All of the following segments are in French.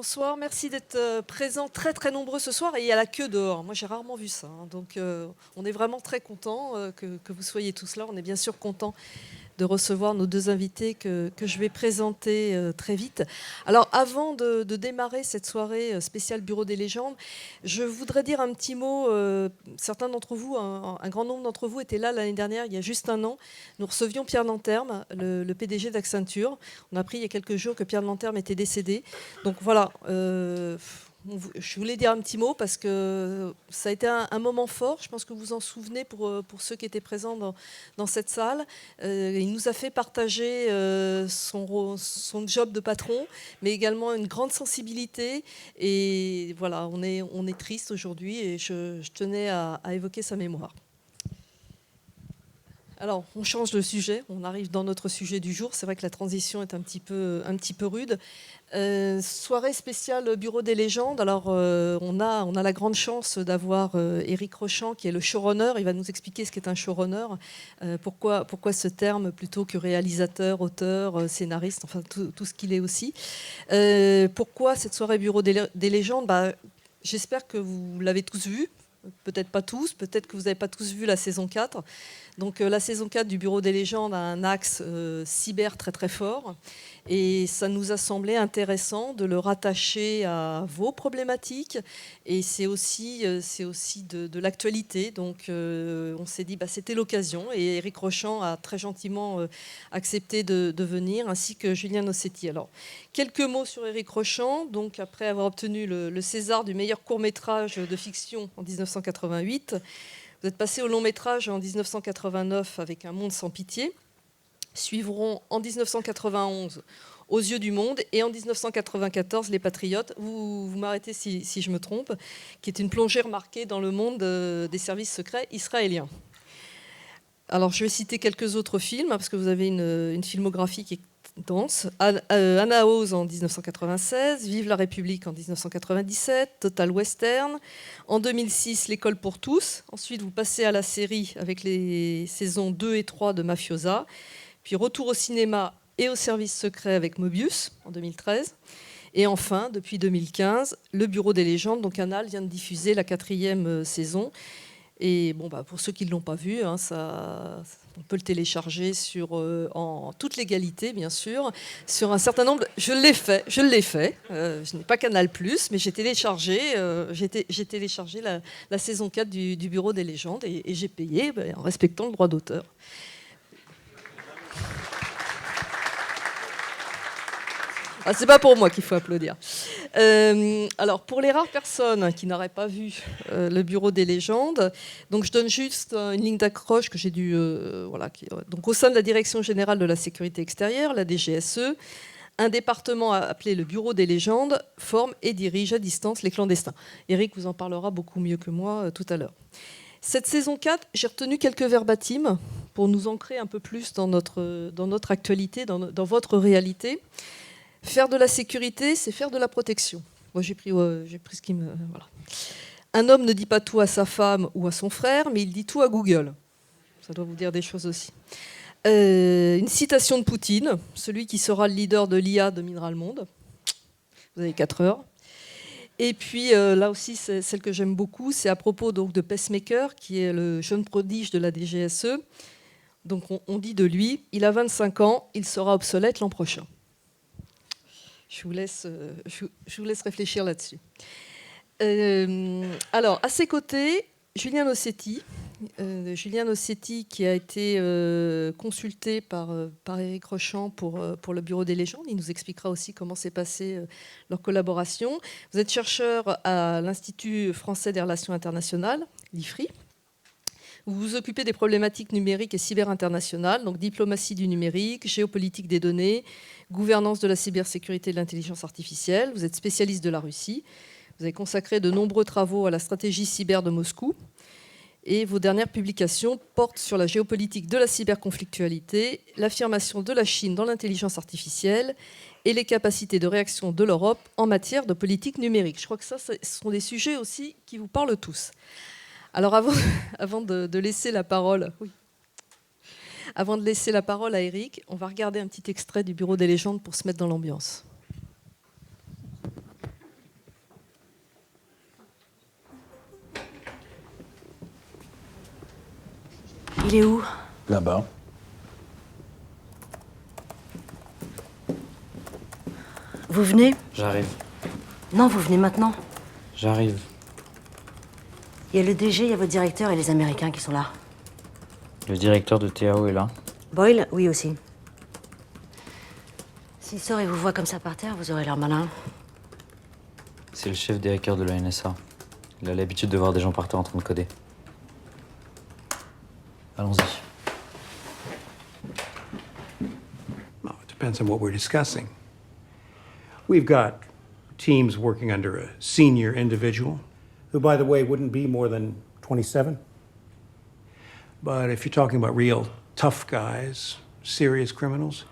Bonsoir, merci d'être présents très très nombreux ce soir et il y a la queue dehors. Moi j'ai rarement vu ça, hein. Donc on est vraiment très contents que vous soyez tous là. On est bien sûr contents de recevoir nos deux invités que je vais présenter très vite. Alors avant de démarrer cette soirée spéciale Bureau des légendes, je voudrais dire un petit mot. Certains d'entre vous, un grand nombre d'entre vous étaient là l'année dernière, il y a juste un an. Nous recevions Pierre Nanterme, le PDG d'Accenture. On a appris il y a quelques jours que Pierre Nanterme était décédé. Donc voilà, je voulais dire un petit mot parce que ça a été un moment fort. Je pense que vous vous en souvenez pour ceux qui étaient présents dans cette salle. Il nous a fait partager son job de patron, mais également une grande sensibilité. Et voilà, on est triste aujourd'hui et je tenais à évoquer sa mémoire. Alors, on change de sujet, on arrive dans notre sujet du jour. C'est vrai que la transition est un petit peu rude. Soirée spéciale Bureau des légendes. Alors, on a la grande chance d'avoir Éric Rochant, qui est le showrunner. Il va nous expliquer ce qu'est un showrunner, pourquoi ce terme plutôt que réalisateur, auteur, scénariste, enfin tout ce qu'il est aussi. Pourquoi cette soirée Bureau des légendes? J'espère que vous l'avez tous vu. Peut-être pas tous, peut-être que vous n'avez pas tous vu la saison 4. Donc la saison 4 du Bureau des légendes a un axe cyber très très fort. Et ça nous a semblé intéressant de le rattacher à vos problématiques. Et c'est aussi de l'actualité. Donc on s'est dit c'était l'occasion. Et Éric Rochant a très gentiment accepté de venir, ainsi que Julien Nossetti. Alors, quelques mots sur Éric Rochant. Donc après avoir obtenu le César du meilleur court-métrage de fiction en 1988, vous êtes passé au long-métrage en 1989 avec Un monde sans pitié. Suivront en 1991 Aux yeux du monde et en 1994 Les Patriotes, vous m'arrêtez si je me trompe, qui est une plongée remarquée dans le monde des services secrets israéliens. Alors je vais citer quelques autres films, parce que vous avez une filmographie qui est dense. Anna Oz en 1996, Vive la République en 1997, Total Western. En 2006, L'école pour tous. Ensuite, vous passez à la série avec les saisons 2 et 3 de Mafiosa. Puis retour au cinéma et au service secret avec Mobius en 2013. Et enfin, depuis 2015, Le Bureau des légendes, dont Canal vient de diffuser la 4e saison. Et pour ceux qui ne l'ont pas vu, on peut le télécharger en toute légalité, bien sûr, sur un certain nombre. Je l'ai fait. Je n'ai pas Canal+, mais j'ai téléchargé la saison 4 du Bureau des légendes et j'ai payé en respectant le droit d'auteur. C'est pas pour moi qu'il faut applaudir. Alors, pour les rares personnes qui n'auraient pas vu le Bureau des légendes, donc je donne juste une ligne d'accroche que j'ai dû... donc, au sein de la Direction générale de la sécurité extérieure, la DGSE, un département appelé le Bureau des légendes forme et dirige à distance les clandestins. Éric vous en parlera beaucoup mieux que moi tout à l'heure. Cette saison 4, j'ai retenu quelques verbatim pour nous ancrer un peu plus dans notre actualité, dans votre réalité. Faire de la sécurité, c'est faire de la protection. Moi, j'ai pris ce qui me... Voilà. Un homme ne dit pas tout à sa femme ou à son frère, mais il dit tout à Google. Ça doit vous dire des choses aussi. Une citation de Poutine, celui qui sera le leader de l'IA dominera le monde. Vous avez 4 heures. Et puis, là aussi, c'est celle que j'aime beaucoup, c'est à propos donc, de Pacemaker, qui est le jeune prodige de la DGSE. Donc, on dit de lui, il a 25 ans, il sera obsolète l'an prochain. Je vous laisse réfléchir là-dessus. Alors, à ses côtés, Julien Nossetti. Julien Nossetti qui a été consulté par Éric Rochant pour le Bureau des légendes. Il nous expliquera aussi comment s'est passée leur collaboration. Vous êtes chercheur à l'Institut français des relations internationales, l'IFRI. Vous vous occupez des problématiques numériques et cyber internationales, donc diplomatie du numérique, géopolitique des données, gouvernance de la cybersécurité et de l'intelligence artificielle. Vous êtes spécialiste de la Russie. Vous avez consacré de nombreux travaux à la stratégie cyber de Moscou. Et vos dernières publications portent sur la géopolitique de la cyberconflictualité, l'affirmation de la Chine dans l'intelligence artificielle et les capacités de réaction de l'Europe en matière de politique numérique. Je crois que ce sont des sujets aussi qui vous parlent tous. Alors avant de laisser la parole, avant de laisser la parole à Éric, on va regarder un petit extrait du Bureau des légendes pour se mettre dans l'ambiance. Il est où? Là-bas. Vous venez? J'arrive. Non, vous venez maintenant. J'arrive. Il y a le DG, il y a votre directeur et les Américains qui sont là. Le directeur de TAO est là. Boyle, oui aussi. S'il sort et vous voit comme ça par terre, vous aurez l'air malin. C'est le chef des hackers de la NSA. Il a l'habitude de voir des gens par terre en train de coder. Allons-y. Well, it depends on what we're discussing. We've got teams working under a senior individual, Who, by the way, wouldn't be more than 27? but if you're talking about real tough guys, serious criminals,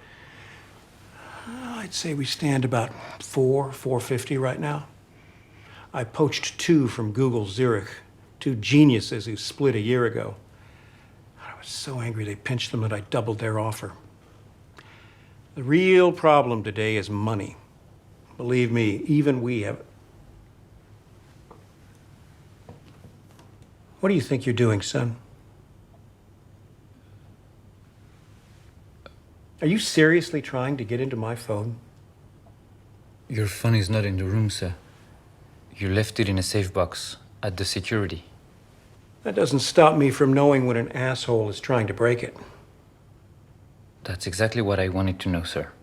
I'd say we stand about 450 right now. I poached 2 from Google Zurich, 2 geniuses who split a year ago. I was so angry they pinched them that I doubled their offer. The real problem today is money. Believe me, even we have. What do you think you're doing, son? Are you seriously trying to get into my phone? Your phone is not in the room, sir. You left it in a safe box at the security. That doesn't stop me from knowing when an asshole is trying to break it. That's exactly what I wanted to know, sir.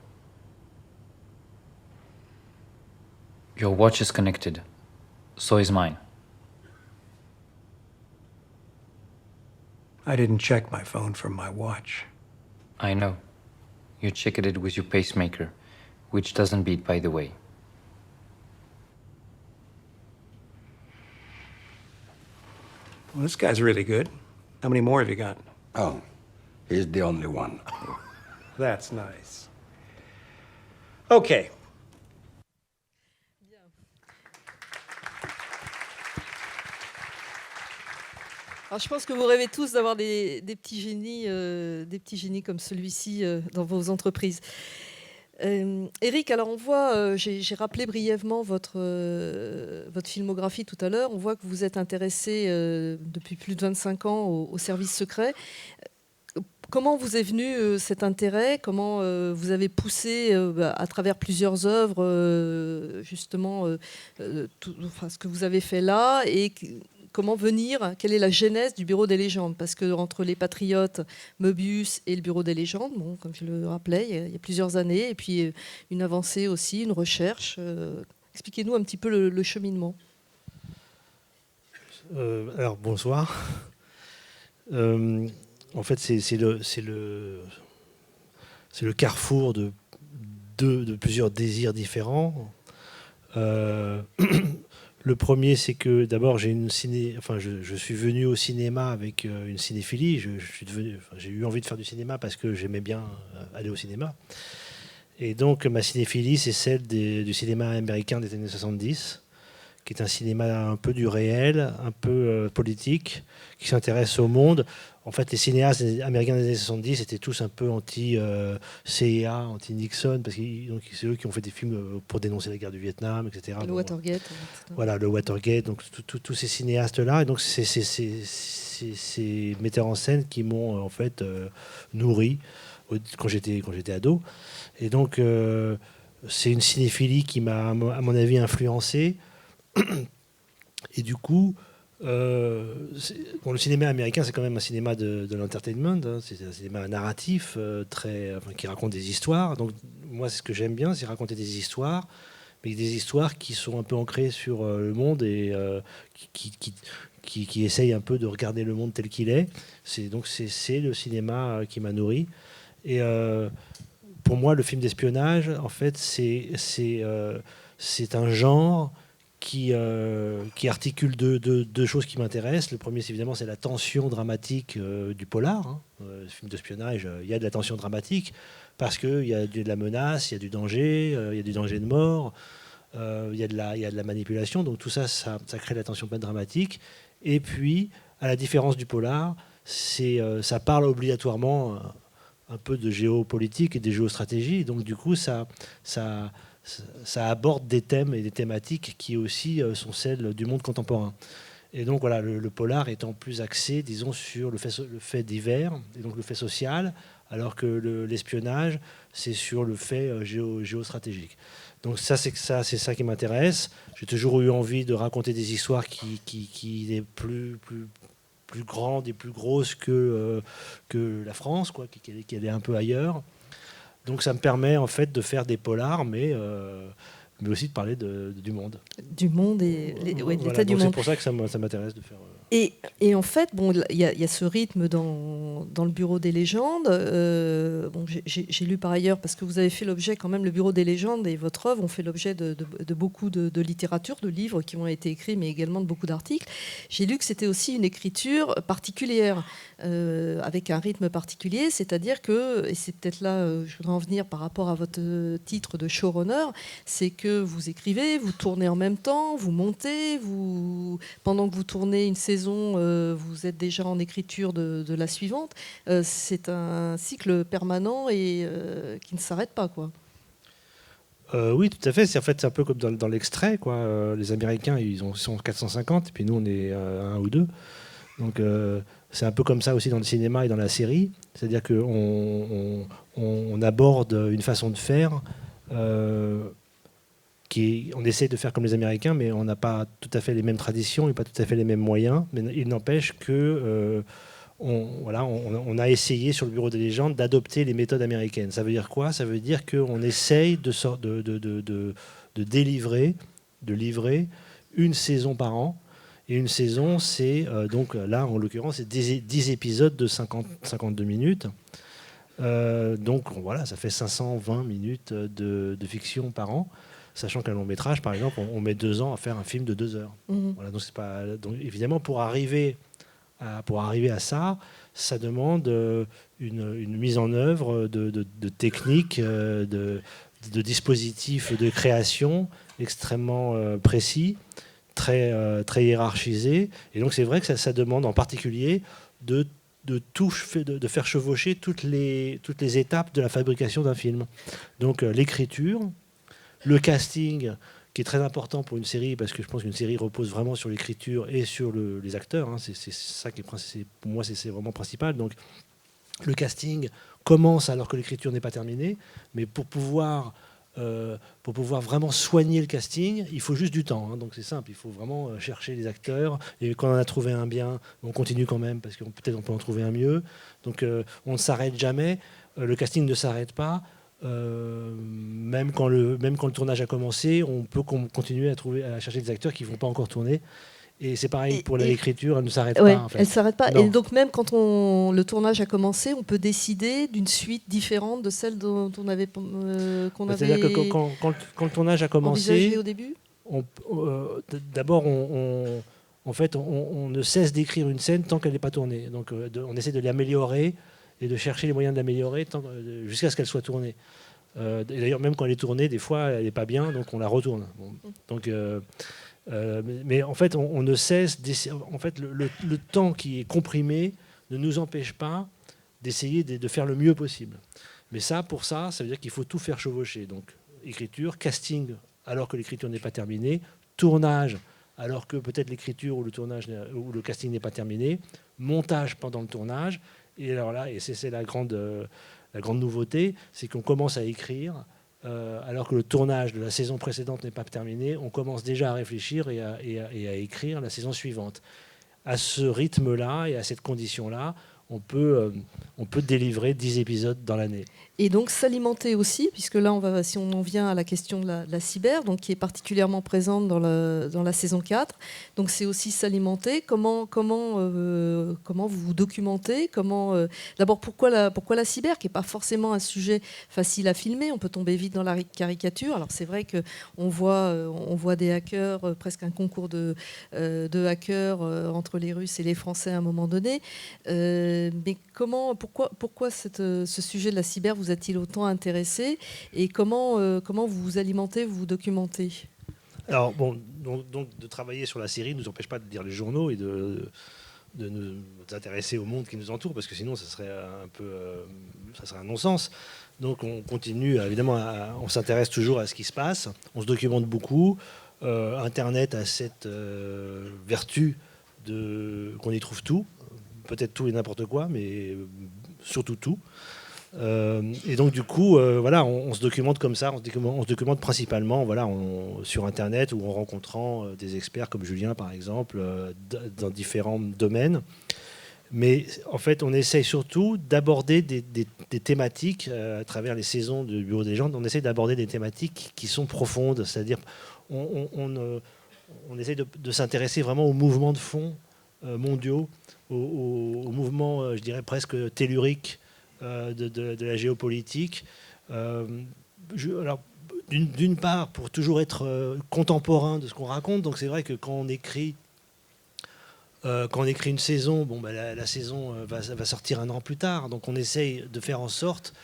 Your watch is connected. So is mine. I didn't check my phone from my watch. I know. You checked it with your pacemaker, which doesn't beat, by the way. Well, this guy's really good. How many more have you got? Oh, he's the only one. That's nice. Okay. Alors, je pense que vous rêvez tous d'avoir des petits génies comme celui-ci dans vos entreprises. Eric, alors on voit, j'ai rappelé brièvement votre filmographie tout à l'heure. On voit que vous êtes intéressé depuis plus de 25 ans au service secret. Comment vous est venu cet intérêt? Comment vous avez poussé à travers plusieurs œuvres justement ce que vous avez fait là et comment venir? Quelle est la genèse du Bureau des légendes? Parce que entre les Patriotes, Möbius et le Bureau des légendes, bon, comme je le rappelais, il y a plusieurs années, et puis une avancée aussi, une recherche. Expliquez-nous un petit peu le cheminement. Alors bonsoir. En fait, c'est le carrefour de plusieurs désirs différents. Le premier, c'est que d'abord, je suis venu au cinéma avec une cinéphilie. J'ai eu envie de faire du cinéma parce que j'aimais bien aller au cinéma. Et donc, ma cinéphilie, c'est celle du cinéma américain des années 70, qui est un cinéma un peu du réel, un peu politique, qui s'intéresse au monde. En fait, les cinéastes américains des années 70 étaient tous un peu anti-CIA, anti-Nixon, parce que c'est eux qui ont fait des films pour dénoncer la guerre du Vietnam, etc. Le Watergate. Voilà, le Watergate, donc tous ces cinéastes-là. Et donc, c'est ces metteurs en scène qui m'ont en fait nourri quand j'étais ado. Et donc, c'est une cinéphilie qui m'a, à mon avis, influencé. Et du coup, le cinéma américain, c'est quand même un cinéma de l'entertainment, hein. C'est un cinéma narratif qui raconte des histoires. Donc moi, c'est ce que j'aime bien, c'est raconter des histoires, mais des histoires qui sont un peu ancrées sur le monde et qui essayent un peu de regarder le monde tel qu'il est. C'est le cinéma qui m'a nourri. Et pour moi, le film d'espionnage, en fait, c'est un genre qui articule deux choses qui m'intéressent. Le premier, évidemment, c'est la tension dramatique du polar. Hein. Le film d'espionnage, il y a de la tension dramatique parce qu'il y a de la menace, il y a du danger, il y a du danger de mort, il y a de la manipulation. Donc tout ça, ça crée de la tension dramatique. Et puis, à la différence du polar, ça parle obligatoirement un peu de géopolitique et de géostratégie. Donc du coup, ça aborde des thèmes et des thématiques qui aussi sont celles du monde contemporain. Et donc voilà, le polar étant plus axé, disons, sur le fait divers, et donc le fait social, alors que l'espionnage, c'est sur le fait géostratégique. Donc ça, c'est ça qui m'intéresse. J'ai toujours eu envie de raconter des histoires qui est plus grande et plus grosse que la France, quoi, qu'elle est un peu ailleurs. Donc ça me permet en fait de faire des polars, mais aussi de parler du monde. Du monde et de Voilà, l'état du donc monde. c'est pour ça que ça m'intéresse de faire. Et en fait, bon, il y a ce rythme dans le Bureau des légendes. Bon, j'ai lu par ailleurs, parce que vous avez fait l'objet quand même, le Bureau des légendes et votre œuvre ont fait l'objet de beaucoup de littérature, de livres qui ont été écrits, mais également de beaucoup d'articles. J'ai lu que c'était aussi une écriture particulière, avec un rythme particulier, c'est-à-dire que, et c'est peut-être là, je voudrais en venir par rapport à votre titre de showrunner, c'est que vous écrivez, vous tournez en même temps, vous montez, pendant que vous tournez une saison, vous êtes déjà en écriture de la suivante. C'est un cycle permanent et qui ne s'arrête pas, quoi. Oui, tout à fait. C'est un peu comme dans l'extrait, quoi. Les Américains, ils sont 450, et puis nous, on est 1 ou 2. Donc, c'est un peu comme ça aussi dans le cinéma et dans la série. C'est-à-dire qu'on aborde une façon de faire on essaie de faire comme les Américains, mais on n'a pas tout à fait les mêmes traditions et pas tout à fait les mêmes moyens. Mais il n'empêche que on a essayé sur le Bureau des légendes d'adopter les méthodes américaines. Ça veut dire quoi? Ça veut dire qu'on essaye de livrer une saison par an. Et une saison, c'est donc là, en l'occurrence, c'est 10 épisodes de 52 minutes. Donc voilà, ça fait 520 minutes de fiction par an. Sachant qu'un long métrage, par exemple, on met 2 ans à faire un film de 2 heures. Voilà, donc évidemment, pour arriver à ça, ça demande une mise en œuvre de techniques, de dispositifs de création extrêmement précis, très hiérarchisés. Et donc c'est vrai que ça demande en particulier de faire chevaucher toutes les étapes de la fabrication d'un film. Donc l'écriture, le casting, qui est très important pour une série, parce que je pense qu'une série repose vraiment sur l'écriture et sur les acteurs. C'est ça qui est, pour moi, c'est vraiment principal. Donc, le casting commence alors que l'écriture n'est pas terminée, mais pour pouvoir vraiment soigner le casting, il faut juste du temps. Donc, c'est simple, il faut vraiment chercher les acteurs. Et quand on a trouvé un bien, on continue quand même, parce que peut-être on peut en trouver un mieux. Donc, on ne s'arrête jamais. Le casting ne s'arrête pas. Même quand le tournage a commencé, on peut continuer à chercher des acteurs qui ne vont pas encore tourner. Et c'est pareil pour l'écriture, elle ne s'arrête pas. En fait. Elle ne s'arrête pas. Non. Et donc même quand le tournage a commencé, on peut décider d'une suite différente de celle dont on avait C'est-à-dire que quand le tournage a commencé, au début, d'abord en fait, on ne cesse d'écrire une scène tant qu'elle n'est pas tournée. Donc on essaie de l'améliorer et de chercher les moyens de l'améliorer jusqu'à ce qu'elle soit tournée. Et d'ailleurs, même quand elle est tournée, des fois, elle n'est pas bien, donc on la retourne. Bon. Donc, mais en fait, on ne cesse d'essayer. En fait, le temps qui est comprimé ne nous empêche pas d'essayer de faire le mieux possible. Mais pour ça veut dire qu'il faut tout faire chevaucher. Donc, écriture, casting, alors que l'écriture n'est pas terminée, tournage, alors que peut-être l'écriture ou le casting n'est pas terminé, montage pendant le tournage. Et alors là, et c'est la grande nouveauté, c'est qu'on commence à écrire, alors que le tournage de la saison précédente n'est pas terminé, on commence déjà à réfléchir et à écrire la saison suivante. À ce rythme-là et à cette condition-là, on peut délivrer 10 épisodes dans l'année. Et donc s'alimenter aussi, puisque là, si on en vient à la question de la cyber, donc qui est particulièrement présente dans la saison 4, donc c'est aussi s'alimenter. Comment vous vous documentez? D'abord, pourquoi la cyber, qui n'est pas forcément un sujet facile à filmer? On peut tomber vite dans la caricature. Alors c'est vrai qu'on voit des hackers, presque un concours de hackers entre les Russes et les Français à un moment donné. Mais pourquoi ce sujet de la cyber vous a-t-il autant intéressé, et comment vous vous alimentez, vous vous documentez? Alors bon, donc de travailler sur la série ne nous empêche pas de lire les journaux et de nous intéresser au monde qui nous entoure, parce que sinon ça serait un non-sens. Donc on continue, évidemment, on s'intéresse toujours à ce qui se passe, on se documente beaucoup. Internet a cette vertu qu'on y trouve tout, peut-être tout et n'importe quoi, mais surtout tout. Et donc du coup, voilà, on se documente comme ça, on se documente principalement, voilà, sur Internet ou en rencontrant des experts comme Julien par exemple, dans différents domaines. Mais en fait, on essaye surtout d'aborder des thématiques à travers les saisons du Bureau des légendes. On essaye d'aborder des thématiques qui sont profondes, c'est-à-dire on essaye de s'intéresser vraiment aux mouvements de fond mondiaux, aux mouvements, je dirais presque telluriques de la géopolitique. Alors, d'une part, pour toujours être contemporain de ce qu'on raconte. Donc c'est vrai que quand on écrit une saison, bon, bah, la saison va sortir un an plus tard. Donc on essaye de faire en sorte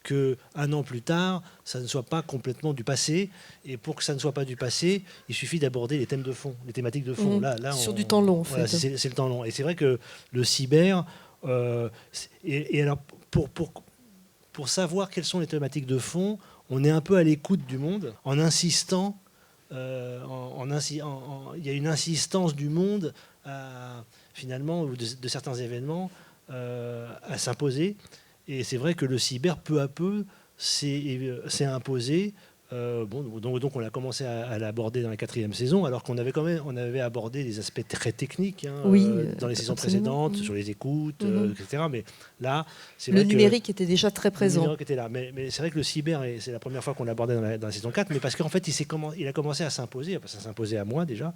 qu'un an plus tard, ça ne soit pas complètement du passé. Et pour que ça ne soit pas du passé, il suffit d'aborder les thèmes de fond, les thématiques de fond. Là, sur du temps long, en voilà, fait. c'est le temps long. Et c'est vrai que le cyber... et alors, pour savoir quelles sont les thématiques de fond, on est un peu à l'écoute du monde, en insistant... il y a une insistance du monde finalement de certains événements à s'imposer, et c'est vrai que le cyber peu à peu s'est imposé. Donc on a commencé à l'aborder dans la 4e saison, alors qu'on avait abordé des aspects très techniques dans les saisons précédentes, sur les écoutes, etc. Mais là, c'est le vrai numérique était déjà très présent. Le numérique était là, mais c'est vrai que le cyber, c'est la première fois qu'on l'abordait dans la saison 4, mais parce qu'en fait, il a commencé à s'imposer. Ça s'imposait à moi déjà,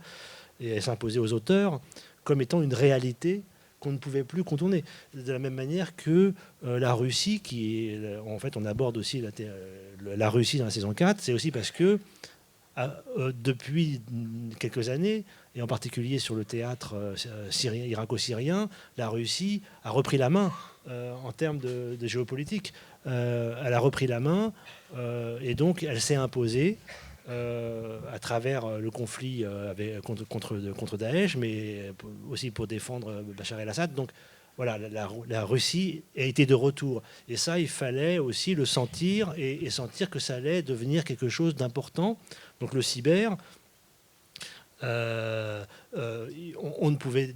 et à s'imposer aux auteurs comme étant une réalité qu'on ne pouvait plus contourner. De la même manière que la Russie, en fait, on aborde aussi la Russie dans la saison 4, c'est aussi parce que depuis quelques années, et en particulier sur le théâtre irako-syrien, la Russie a repris la main en termes de géopolitique. Elle a repris la main et donc elle s'est imposée à travers le conflit contre Daesh, mais aussi pour défendre Bachar el-Assad. Donc voilà, la Russie a été de retour. Et ça, il fallait aussi le sentir et sentir que ça allait devenir quelque chose d'important. Donc le cyber, on pouvait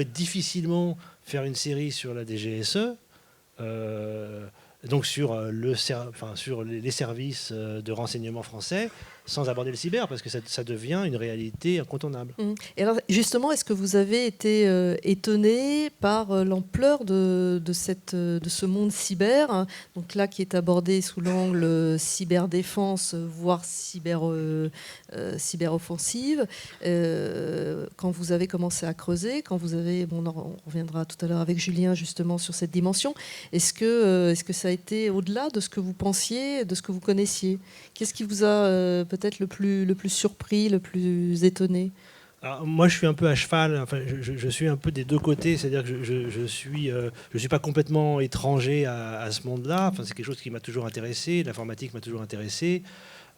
difficilement faire une série sur la DGSE, donc sur les services de renseignement français, sans aborder le cyber, parce que ça devient une réalité incontournable. Et alors, justement, est-ce que vous avez été étonné par l'ampleur de ce monde cyber, donc là qui est abordé sous l'angle cyberdéfense, voire cyberoffensive, quand vous avez commencé à creuser, on reviendra tout à l'heure avec Julien justement sur cette dimension, est-ce que ça a été au-delà de ce que vous pensiez, de ce que vous connaissiez? Qu'est-ce qui vous a peut-être le plus surpris, le plus étonné? Alors, moi, je suis un peu à cheval. Enfin, je suis un peu des deux côtés. C'est-à-dire que je suis pas complètement étranger à ce monde-là. Enfin, c'est quelque chose qui m'a toujours intéressé. L'informatique m'a toujours intéressé.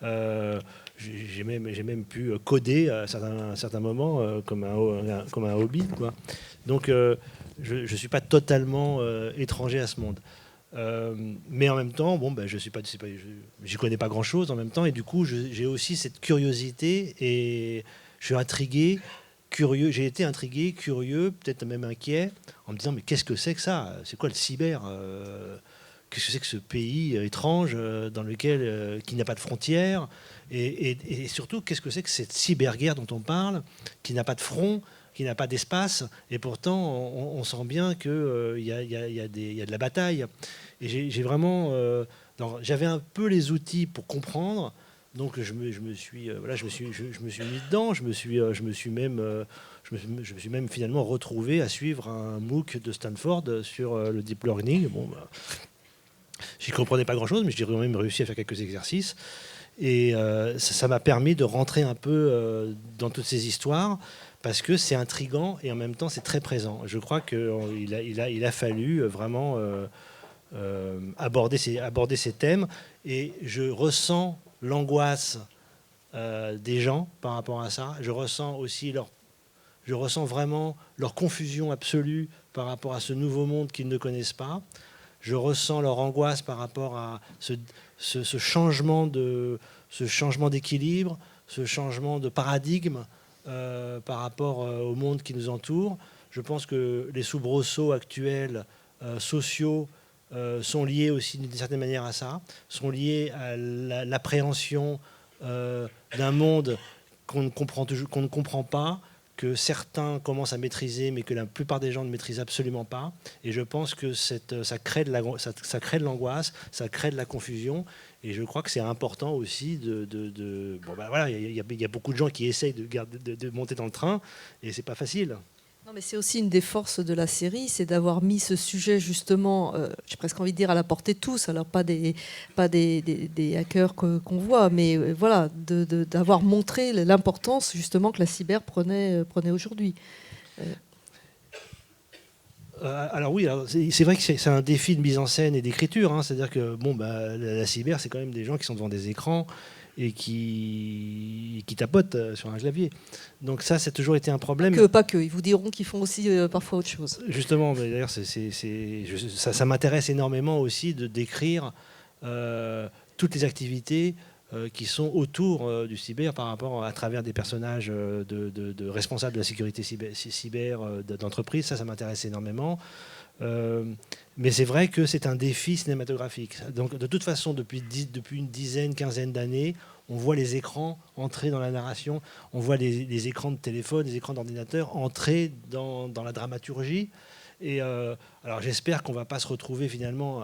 J'ai même pu coder à certains moments comme un hobby, quoi. Donc, je suis pas totalement étranger à ce monde. Mais en même temps, j'y connais pas grand-chose en même temps, et du coup, j'ai aussi cette curiosité, et je suis intrigué, curieux. J'ai été intrigué, curieux, peut-être même inquiet, en me disant mais qu'est-ce que c'est que ça? C'est quoi le cyber? Qu'est-ce que c'est que ce pays étrange dans lequel qui n'a pas de frontières, et surtout qu'est-ce que c'est que cette cyberguerre dont on parle, qui n'a pas de front, qui n'a pas d'espace, et pourtant on sent bien qu'il y a de la bataille. Et j'ai vraiment... j'avais un peu les outils pour comprendre, donc je me suis mis dedans, je me suis même finalement retrouvé à suivre un MOOC de Stanford sur le deep learning. J'y comprenais pas grand-chose, mais j'ai quand même réussi à faire quelques exercices. Et ça m'a permis de rentrer un peu dans toutes ces histoires, parce que c'est intriguant et en même temps c'est très présent. Je crois qu'il a fallu vraiment aborder ces thèmes, et je ressens l'angoisse des gens par rapport à ça. Je ressens vraiment leur confusion absolue par rapport à ce nouveau monde qu'ils ne connaissent pas. Je ressens leur angoisse par rapport à ce changement d'équilibre, ce changement de paradigme par rapport au monde qui nous entoure. Je pense que les soubresauts actuels sociaux sont liés aussi d'une certaine manière à ça, sont liés à l'appréhension d'un monde qu'on ne comprend pas, que certains commencent à maîtriser, mais que la plupart des gens ne maîtrisent absolument pas. Et je pense que ça crée de l'angoisse, ça crée de la confusion. Et je crois que c'est important aussi bon, ben voilà, il y a beaucoup de gens qui essayent de monter dans le train, et c'est pas facile. Non, mais c'est aussi une des forces de la série, c'est d'avoir mis ce sujet justement, j'ai presque envie de dire à la portée de tous, alors pas des hackers qu'on voit, mais voilà, d'avoir montré l'importance justement que la cyber prenait aujourd'hui. Alors oui, c'est vrai que c'est un défi de mise en scène et d'écriture, hein, c'est-à-dire que bon, bah, la cyber, c'est quand même des gens qui sont devant des écrans et qui tapotent sur un clavier. Donc ça a toujours été un problème. Pas que. Ils vous diront qu'ils font aussi parfois autre chose. Justement, d'ailleurs, ça m'intéresse énormément aussi de décrire toutes les activités qui sont autour du cyber par rapport à travers des personnages de responsables de la sécurité cyber d'entreprise. Ça m'intéresse énormément. Mais c'est vrai que c'est un défi cinématographique. Donc, de toute façon, depuis une dizaine, quinzaine d'années, on voit les écrans entrer dans la narration, on voit les écrans de téléphone, les écrans d'ordinateur entrer dans la dramaturgie. Et alors j'espère qu'on ne va pas se retrouver finalement...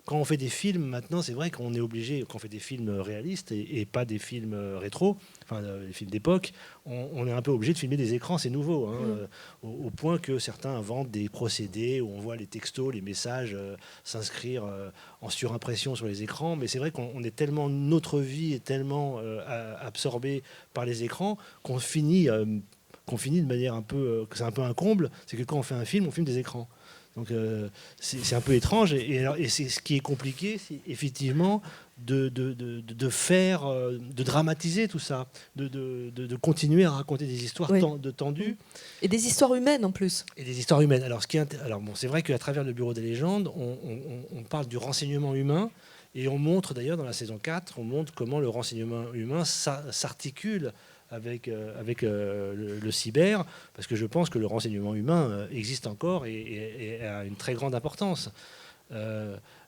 quand on fait des films, maintenant, c'est vrai qu'on est obligé, quand on fait des films réalistes et pas des films rétro, enfin des films d'époque, on est un peu obligé de filmer des écrans, c'est nouveau, hein, au point que certains inventent des procédés où on voit les textos, les messages s'inscrire en surimpression sur les écrans. Mais c'est vrai qu'on est tellement... Notre vie est tellement absorbée par les écrans qu'on finit de manière un peu... c'est un peu un comble, c'est que quand on fait un film, on filme des écrans. Donc c'est un peu étrange, et c'est ce qui est compliqué, c'est effectivement de faire, de dramatiser tout ça, de continuer à raconter des histoires tendues. Et des histoires humaines en plus. Et des histoires humaines. Alors, bon, c'est vrai qu'à travers le Bureau des légendes, on parle du renseignement humain, et on montre d'ailleurs dans la saison 4, on montre comment le renseignement humain s'articule avec le cyber, parce que je pense que le renseignement humain existe encore et a une très grande importance.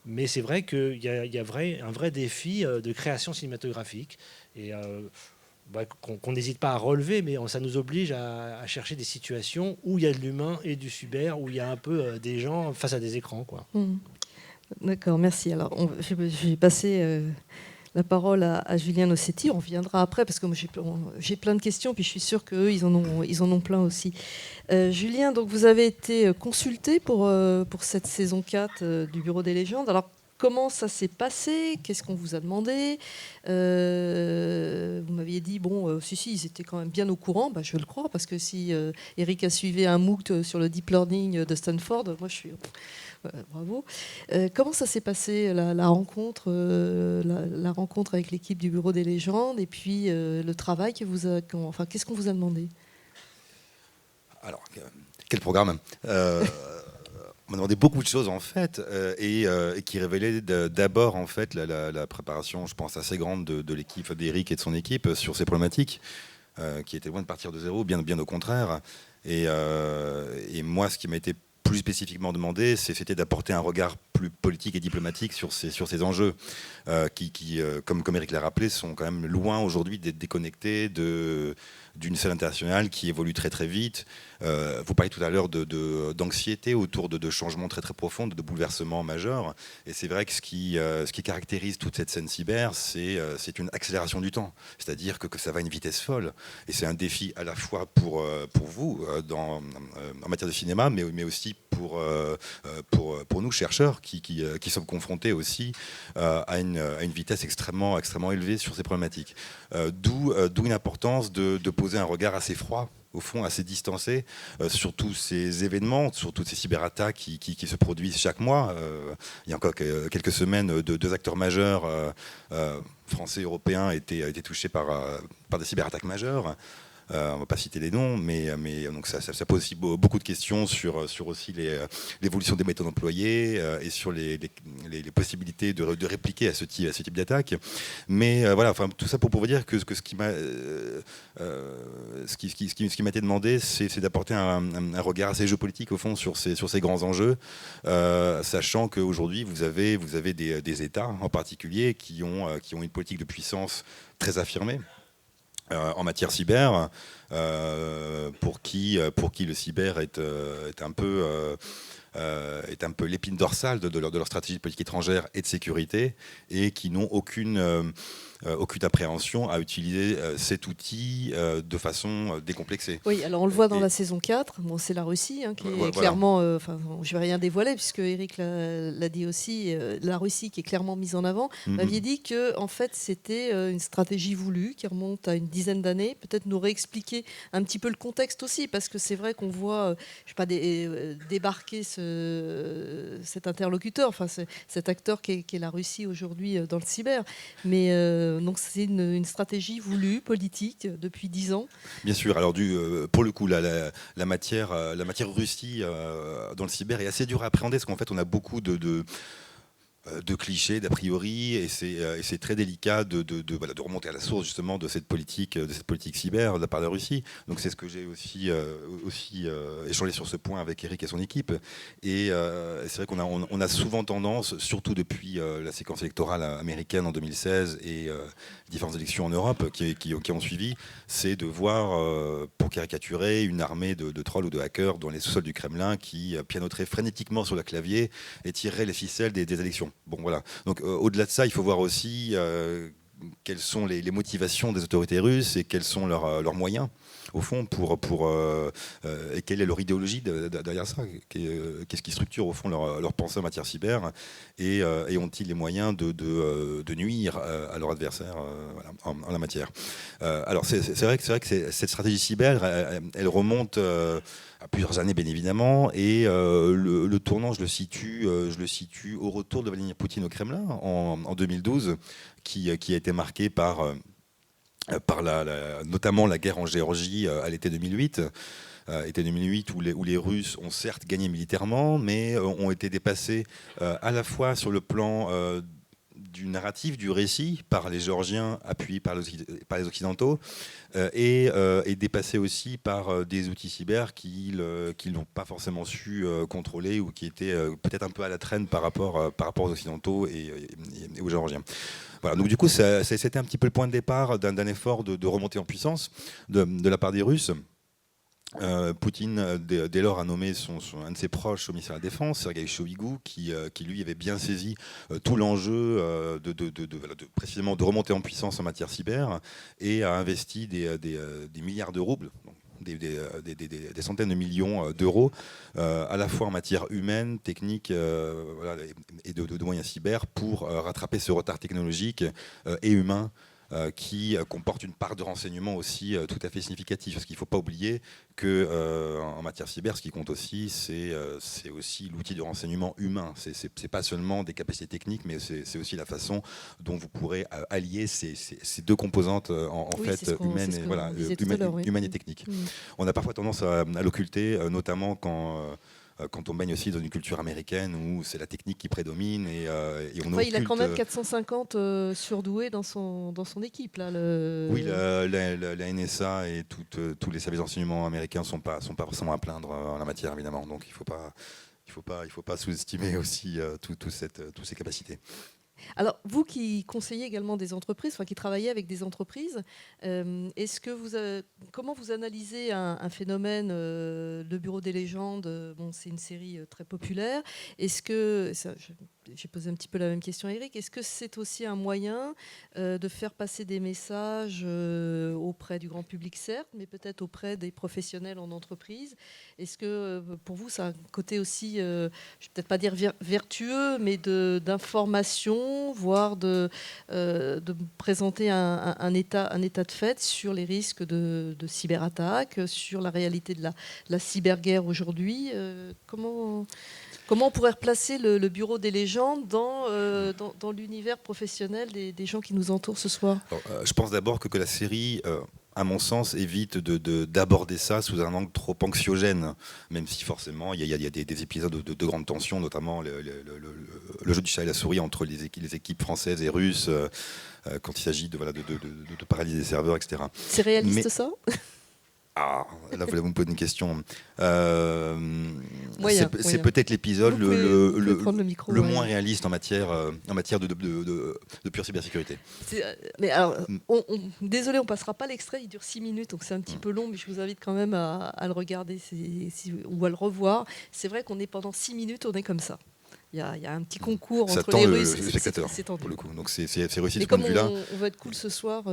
Mais c'est vrai qu'il y a un vrai défi de création cinématographique et qu'on n'hésite pas à relever, mais ça nous oblige à chercher des situations où il y a de l'humain et du cyber, où il y a un peu des gens face à des écrans, quoi. D'accord, merci. Alors, je vais passer... la parole à Julien Nossetti. On reviendra après parce que moi j'ai plein de questions, puis je suis sûre qu'eux, ils en ont plein aussi. Julien, donc vous avez été consulté pour cette saison 4 du Bureau des légendes. Alors, comment ça s'est passé? Qu'est-ce qu'on vous a demandé? Vous m'aviez dit, si, ils étaient quand même bien au courant. Bah, je le crois, parce que si Eric a suivi un MOOC sur le deep learning de Stanford, moi je suis... bravo. Comment ça s'est passé la rencontre, la rencontre avec l'équipe du Bureau des légendes, et puis le travail qu'est-ce qu'on vous a demandé? Alors, quel programme on m'a demandé beaucoup de choses en fait, et qui révélaient d'abord en fait la préparation, je pense, assez grande de l'équipe d'Eric et de son équipe sur ces problématiques, qui étaient loin de partir de zéro, bien au contraire. Et moi, ce qui m'a été plus spécifiquement demandé, c'était d'apporter un regard plus politique et diplomatique sur ces enjeux qui comme Eric l'a rappelé, sont quand même loin aujourd'hui d'être déconnectés d'une scène internationale qui évolue très très vite. Vous parliez tout à l'heure d'anxiété autour de changements très très profonds, de bouleversements majeurs. Et c'est vrai que ce qui caractérise toute cette scène cyber, c'est une accélération du temps. C'est-à-dire que ça va à une vitesse folle. Et c'est un défi à la fois pour vous en matière de cinéma, mais aussi pour nous chercheurs qui sommes confrontés aussi à une vitesse extrêmement élevée sur ces problématiques. D'où une importance de poser un regard assez froid, au fond assez distancé, sur tous ces événements, sur toutes ces cyberattaques qui se produisent chaque mois. Il y a encore quelques semaines, deux acteurs majeurs français et européens étaient touchés par des cyberattaques majeures. On ne va pas citer les noms, mais donc ça pose aussi beaucoup de questions sur aussi l'évolution des méthodes employées et sur les possibilités de répliquer à ce type d'attaque. Mais voilà, enfin, tout ça pour vous dire que ce qui m'a été demandé, c'est d'apporter un regard assez géopolitique au fond sur ces grands enjeux, sachant qu'aujourd'hui vous avez des États en particulier qui ont une politique de puissance très affirmée. En matière cyber, pour qui le cyber est un peu l'épine dorsale de leur stratégie de politique étrangère et de sécurité, et qui n'ont aucune appréhension à utiliser cet outil de façon décomplexée. Oui, alors on le voit dans la saison 4, bon, c'est la Russie qui est clairement, je ne vais rien dévoiler puisque Eric l'a dit aussi, la Russie qui est clairement mise en avant. Vous m'aviez dit que en fait, c'était une stratégie voulue qui remonte à une dizaine d'années. Peut-être nous réexpliquer un petit peu le contexte aussi, parce que c'est vrai qu'on voit débarquer cet interlocuteur, enfin cet acteur qui est la Russie aujourd'hui dans le cyber. Mais donc c'est une stratégie voulue, politique, depuis 10 ans. Bien sûr. Alors pour le coup, la matière Russie dans le cyber est assez dure à appréhender, parce qu'en fait, on a beaucoup de clichés, d'a priori, et c'est très délicat de remonter à la source justement de cette politique cyber de la part de la Russie. Donc c'est ce que j'ai aussi échangé sur ce point avec Eric et son équipe. Et c'est vrai qu'on a souvent tendance, surtout depuis la séquence électorale américaine en 2016 et différentes élections en Europe qui ont suivi, c'est de voir, pour caricaturer, une armée de trolls ou de hackers dans les sous-sols du Kremlin qui pianoteraient frénétiquement sur le clavier et tireraient les ficelles des élections. Bon, voilà. Donc au-delà de ça, il faut voir aussi quelles sont les motivations des autorités russes et quels sont leurs moyens, au fond, et quelle est leur idéologie derrière ça, qu'est-ce qui structure, au fond, leur pensée en matière cyber, et ont-ils les moyens de nuire à leur adversaire en la matière. Alors, c'est vrai que cette stratégie cyber, elle remonte à plusieurs années, bien évidemment, et le tournant, je le situe au retour de Vladimir Poutine au Kremlin en 2012, qui a été marqué par notamment la guerre en Géorgie à l'été 2008. Été 2008 où les Russes ont certes gagné militairement, mais ont été dépassés à la fois sur le plan du narratif, du récit, par les Géorgiens appuyés par les Occidentaux, et dépassés aussi par des outils cyber qu'ils n'ont pas forcément su contrôler, ou qui étaient peut-être un peu à la traîne par rapport aux Occidentaux et aux Géorgiens. Voilà, donc du coup, c'était un petit peu le point de départ d'un effort de remontée en puissance de la part des Russes. Poutine, dès lors, a nommé un de ses proches au ministère de la Défense, Sergueï Shoigu, qui lui avait bien saisi tout l'enjeu précisément de remonter en puissance en matière cyber, et a investi des milliards de roubles, donc des centaines de millions d'euros, à la fois en matière humaine, technique et de moyens cyber, pour rattraper ce retard technologique et humain qui comporte une part de renseignement aussi tout à fait significative. Parce qu'il ne faut pas oublier qu'en matière cyber, ce qui compte aussi, c'est aussi l'outil de renseignement humain. Ce n'est pas seulement des capacités techniques, mais c'est aussi la façon dont vous pourrez allier ces deux composantes humaines et techniques. On a parfois tendance à l'occulter, notamment quand on baigne aussi dans une culture américaine où c'est la technique qui prédomine, et on occulte... Il a quand même 450 surdoués dans son équipe. Là, Oui, la NSA et tous les services d'enseignement américains sont pas forcément à plaindre en la matière, évidemment. Donc il faut pas sous-estimer aussi toutes ces capacités. Alors, vous qui conseillez également des entreprises, qui travaillez avec des entreprises, comment vous analysez un phénomène, le Bureau des légendes? C'est une série très populaire. J'ai posé un petit peu la même question à Eric. Est-ce que c'est aussi un moyen de faire passer des messages auprès du grand public, certes, mais peut-être auprès des professionnels en entreprise? Est-ce que pour vous, ça a un côté aussi, je ne vais peut-être pas dire vertueux, mais d'information, voire de présenter un état de fait sur les risques de cyberattaque, sur la réalité de la cyberguerre aujourd'hui? Comment on pourrait replacer le Bureau des légendes dans l'univers professionnel des gens qui nous entourent ce soir? Alors, je pense d'abord que la série à mon sens, évite d'aborder ça sous un angle trop anxiogène, même si forcément il y a des épisodes de grande tension, notamment le jeu du chat et la souris entre les équipes françaises et russes, quand il s'agit de paralyser des serveurs, etc. C'est réaliste, Mais- ça? Ah, là vous me posez une question. Moyen, C'est moyen. peut-être l'épisode Vous pouvez prendre le micro, le ouais. moins réaliste en matière de pure cybersécurité. Mais alors, désolé, on passera pas l'extrait, il dure 6 minutes, donc c'est un petit peu long, mais je vous invite quand même à le regarder ou à le revoir. C'est vrai qu'on est pendant 6 minutes, on est comme ça. Il y a un petit concours Ça entre tend les le Russes. spectateur, C'est tendu. pour le coup. Donc c'est réussi de Mais ce point comme de vue-là. on va être cool ce soir,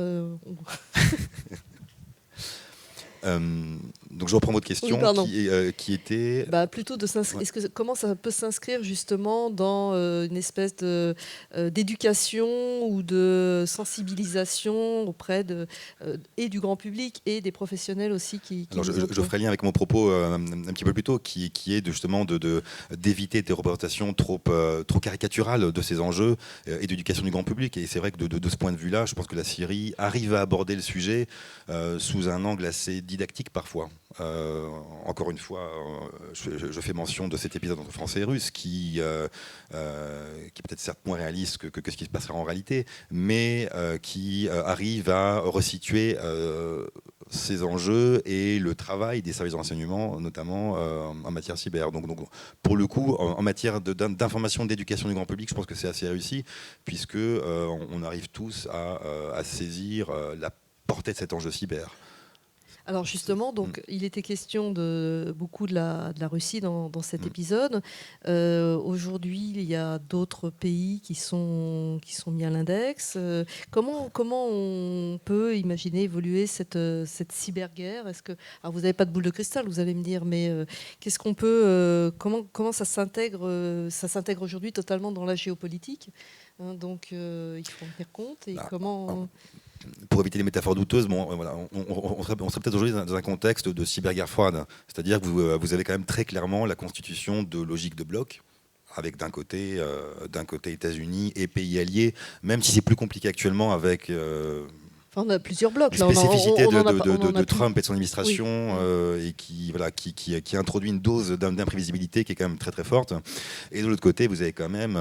Donc je reprends votre question Oui, pardon. qui était... plutôt de s'inscrire. Ouais. Comment ça peut s'inscrire justement dans une espèce d'éducation ou de sensibilisation auprès et du grand public et des professionnels aussi qui Alors nous je entourent. ferai lien avec mon propos un petit peu plus tôt, qui est justement d'éviter des représentations trop caricaturales de ces enjeux et d'éducation du grand public. Et c'est vrai que de ce point de vue-là, je pense que la série arrive à aborder le sujet sous un angle assez didactique parfois. Encore une fois, je fais mention de cet épisode entre français et russe qui est peut-être certes moins réaliste que ce qui se passera en réalité, mais qui arrive à resituer ces enjeux et le travail des services de renseignement, notamment en matière cyber. Donc pour le coup, en matière d'information, d'éducation du grand public, je pense que c'est assez réussi, puisque on arrive tous à saisir la portée de cet enjeu cyber. Alors justement, donc, il était question beaucoup de la Russie dans cet épisode. Aujourd'hui, il y a d'autres pays qui sont mis à l'index. Comment on peut imaginer évoluer cette cyberguerre? Alors vous n'avez pas de boule de cristal, vous allez me dire, mais qu'est-ce qu'on peut, comment ça s'intègre? Ça s'intègre aujourd'hui totalement dans la géopolitique. Hein, donc il faut en tenir compte. Et comment... Pour éviter les métaphores douteuses, voilà, on serait peut-être aujourd'hui dans un contexte de cyberguerre froide. C'est-à-dire que vous avez quand même très clairement la constitution de logiques de blocs, avec d'un côté États-Unis et pays alliés, même si c'est plus compliqué actuellement avec... Enfin, on a plusieurs blocs. Les spécificités de de Trump et de son administration, oui. et qui introduit une dose d'imprévisibilité qui est quand même très très forte. Et de l'autre côté, vous avez quand même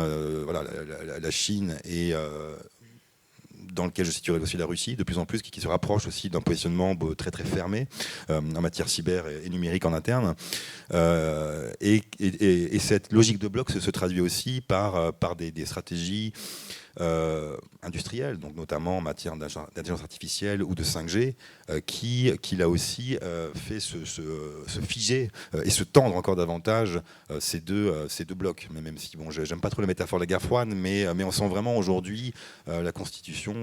la Chine et... dans lequel je situerai aussi la Russie, de plus en plus, qui se rapproche aussi d'un positionnement très très fermé en matière cyber et numérique en interne. Et cette logique de bloc se traduit aussi par des stratégies industrielles, donc notamment en matière d'intelligence artificielle ou de 5G, qui là aussi fait se figer et se tendre encore davantage ces deux blocs. Mais même si j'aime pas trop la métaphore de la guerre froide, mais on sent vraiment aujourd'hui la constitution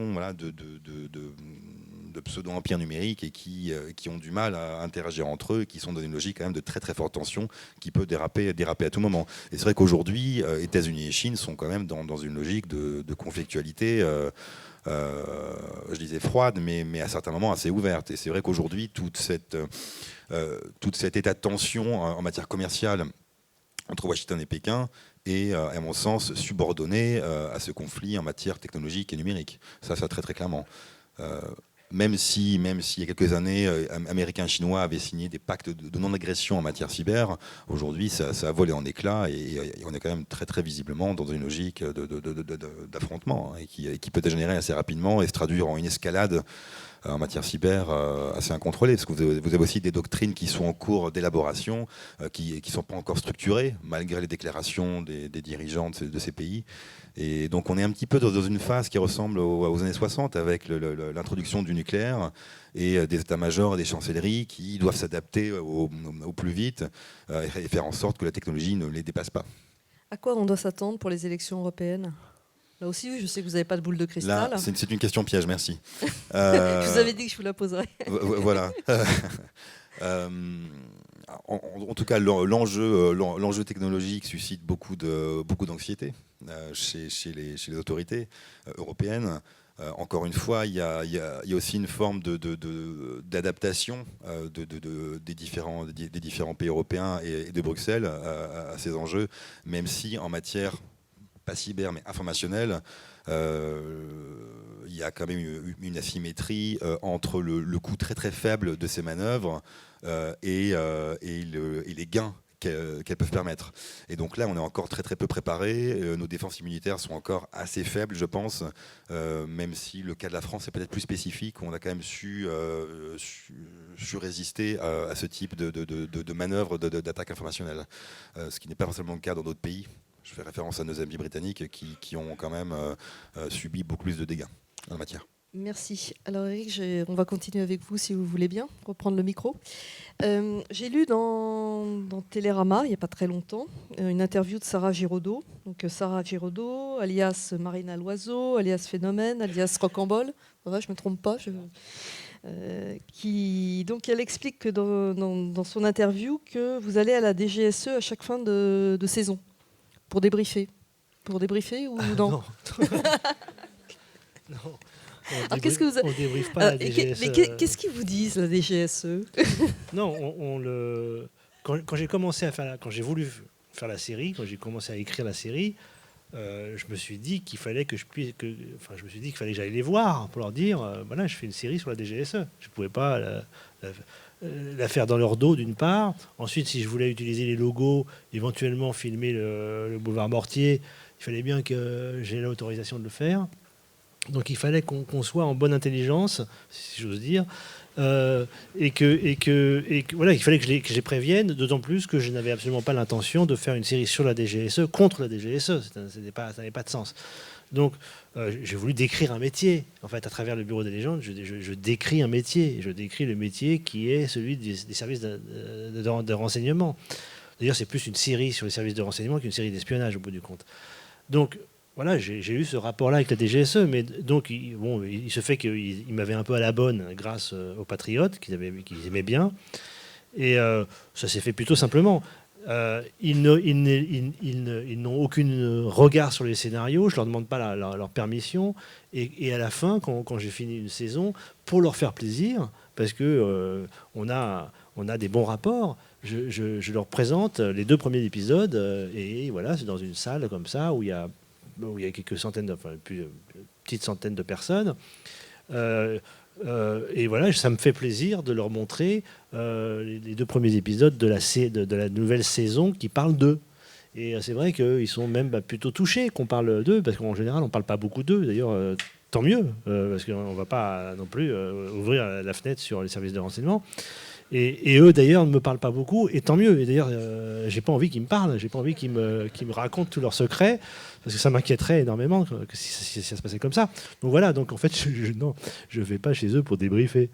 de pseudo-empires numériques et qui ont du mal à interagir entre eux, et qui sont dans une logique quand même de très très forte tension qui peut déraper à tout moment. Et c'est vrai qu'aujourd'hui, États-Unis et Chine sont quand même dans une logique de conflictualité, je disais froide, mais à certains moments assez ouverte. Et c'est vrai qu'aujourd'hui, tout cet état de tension en matière commerciale entre Washington et Pékin est, à mon sens, subordonné à ce conflit en matière technologique et numérique. Ça très très clairement. Même si il y a quelques années, Américains et Chinois avaient signé des pactes de non-agression en matière cyber, aujourd'hui ça a volé en éclats et on est quand même très très visiblement dans une logique d'affrontement, hein, et qui peut dégénérer assez rapidement et se traduire en une escalade en matière cyber assez incontrôlée, parce que vous avez aussi des doctrines qui sont en cours d'élaboration, qui ne sont pas encore structurées, malgré les déclarations des dirigeants de ces pays. Et donc on est un petit peu dans une phase qui ressemble aux années 60, avec l'introduction du nucléaire et des états-majors et des chancelleries qui doivent s'adapter au plus vite et faire en sorte que la technologie ne les dépasse pas. À quoi on doit s'attendre pour les élections européennes? Là aussi, oui, je sais que vous n'avez pas de boule de cristal. Là, c'est une question piège, merci. Je vous avais dit que je vous la poserais. Voilà. En tout cas, l'enjeu technologique suscite beaucoup d'anxiété chez les autorités européennes. Encore une fois, il y a aussi une forme d'adaptation des différents pays européens et de Bruxelles à ces enjeux, même si en matière pas cyber mais informationnelle, il y a quand même une asymétrie entre le coût très très faible de ces manœuvres et les gains qu'elles peuvent permettre. Et donc là, on est encore très très peu préparé. Nos défenses immunitaires sont encore assez faibles, je pense, même si le cas de la France est peut-être plus spécifique. On a quand même su résister à ce type de manœuvres d'attaque informationnelle, ce qui n'est pas forcément le cas dans d'autres pays. Je fais référence à nos amis britanniques qui ont quand même subi beaucoup plus de dégâts en la matière. Merci. Alors Eric, on va continuer avec vous si vous voulez bien, reprendre le micro. J'ai lu dans Télérama, il n'y a pas très longtemps, une interview de Sarah Giraudot. Donc Sarah Giraudot, alias Marina Loiseau, alias Phénomène, alias Rocambole. Ouais, je ne me trompe pas. Donc elle explique que dans son interview que vous allez à la DGSE à chaque fin de saison pour débriefer. Pour débriefer ou non? Non. Non. Alors, qu'est-ce que vous On débriefe pas la DGSE. Mais qu'est-ce qu'ils vous disent, la DGSE? Non, quand j'ai commencé à faire quand j'ai voulu faire la série, quand j'ai commencé à écrire la série, je me suis dit qu'il fallait que j'aille les voir pour leur dire, voilà, je fais une série sur la DGSE. Je pouvais pas la faire dans leur dos d'une part. Ensuite, si je voulais utiliser les logos, éventuellement filmer le boulevard Mortier, il fallait bien que j'ai l'autorisation de le faire. Donc il fallait qu'on soit en bonne intelligence, si j'ose dire, et que voilà, il fallait que je les prévienne, d'autant plus que je n'avais absolument pas l'intention de faire une série sur la DGSE contre la DGSE. Ça n'avait pas de sens. Donc j'ai voulu décrire un métier. En fait, à travers le Bureau des légendes, je décris un métier. Je décris le métier qui est celui des services de renseignement. D'ailleurs, c'est plus une série sur les services de renseignement qu'une série d'espionnage au bout du compte. Donc voilà, j'ai eu ce rapport-là avec la DGSE, mais donc il se fait qu'ils m'avaient un peu à la bonne grâce aux patriotes qu'ils aimaient bien, et ça s'est fait plutôt simplement. Ils n'ont aucun regard sur les scénarios, je leur demande pas leur permission, et à la fin, quand j'ai fini une saison, pour leur faire plaisir, parce que on a des bons rapports. Je leur présente les 2 premiers épisodes, et voilà, c'est dans une salle comme ça où il y a quelques centaines, petites centaines de personnes. Et voilà, ça me fait plaisir de leur montrer les 2 premiers épisodes de la nouvelle saison qui parlent d'eux. Et c'est vrai qu'ils sont même plutôt touchés qu'on parle d'eux, parce qu'en général, on ne parle pas beaucoup d'eux. D'ailleurs, tant mieux, parce qu'on ne va pas non plus ouvrir la fenêtre sur les services de renseignement. Et eux, d'ailleurs, ne me parlent pas beaucoup, et tant mieux. Et d'ailleurs, j'ai pas envie qu'ils me parlent, j'ai pas envie qu'ils me racontent tous leurs secrets, parce que ça m'inquiéterait énormément que si ça se passait comme ça. Donc voilà, donc en fait, je vais pas chez eux pour débriefer.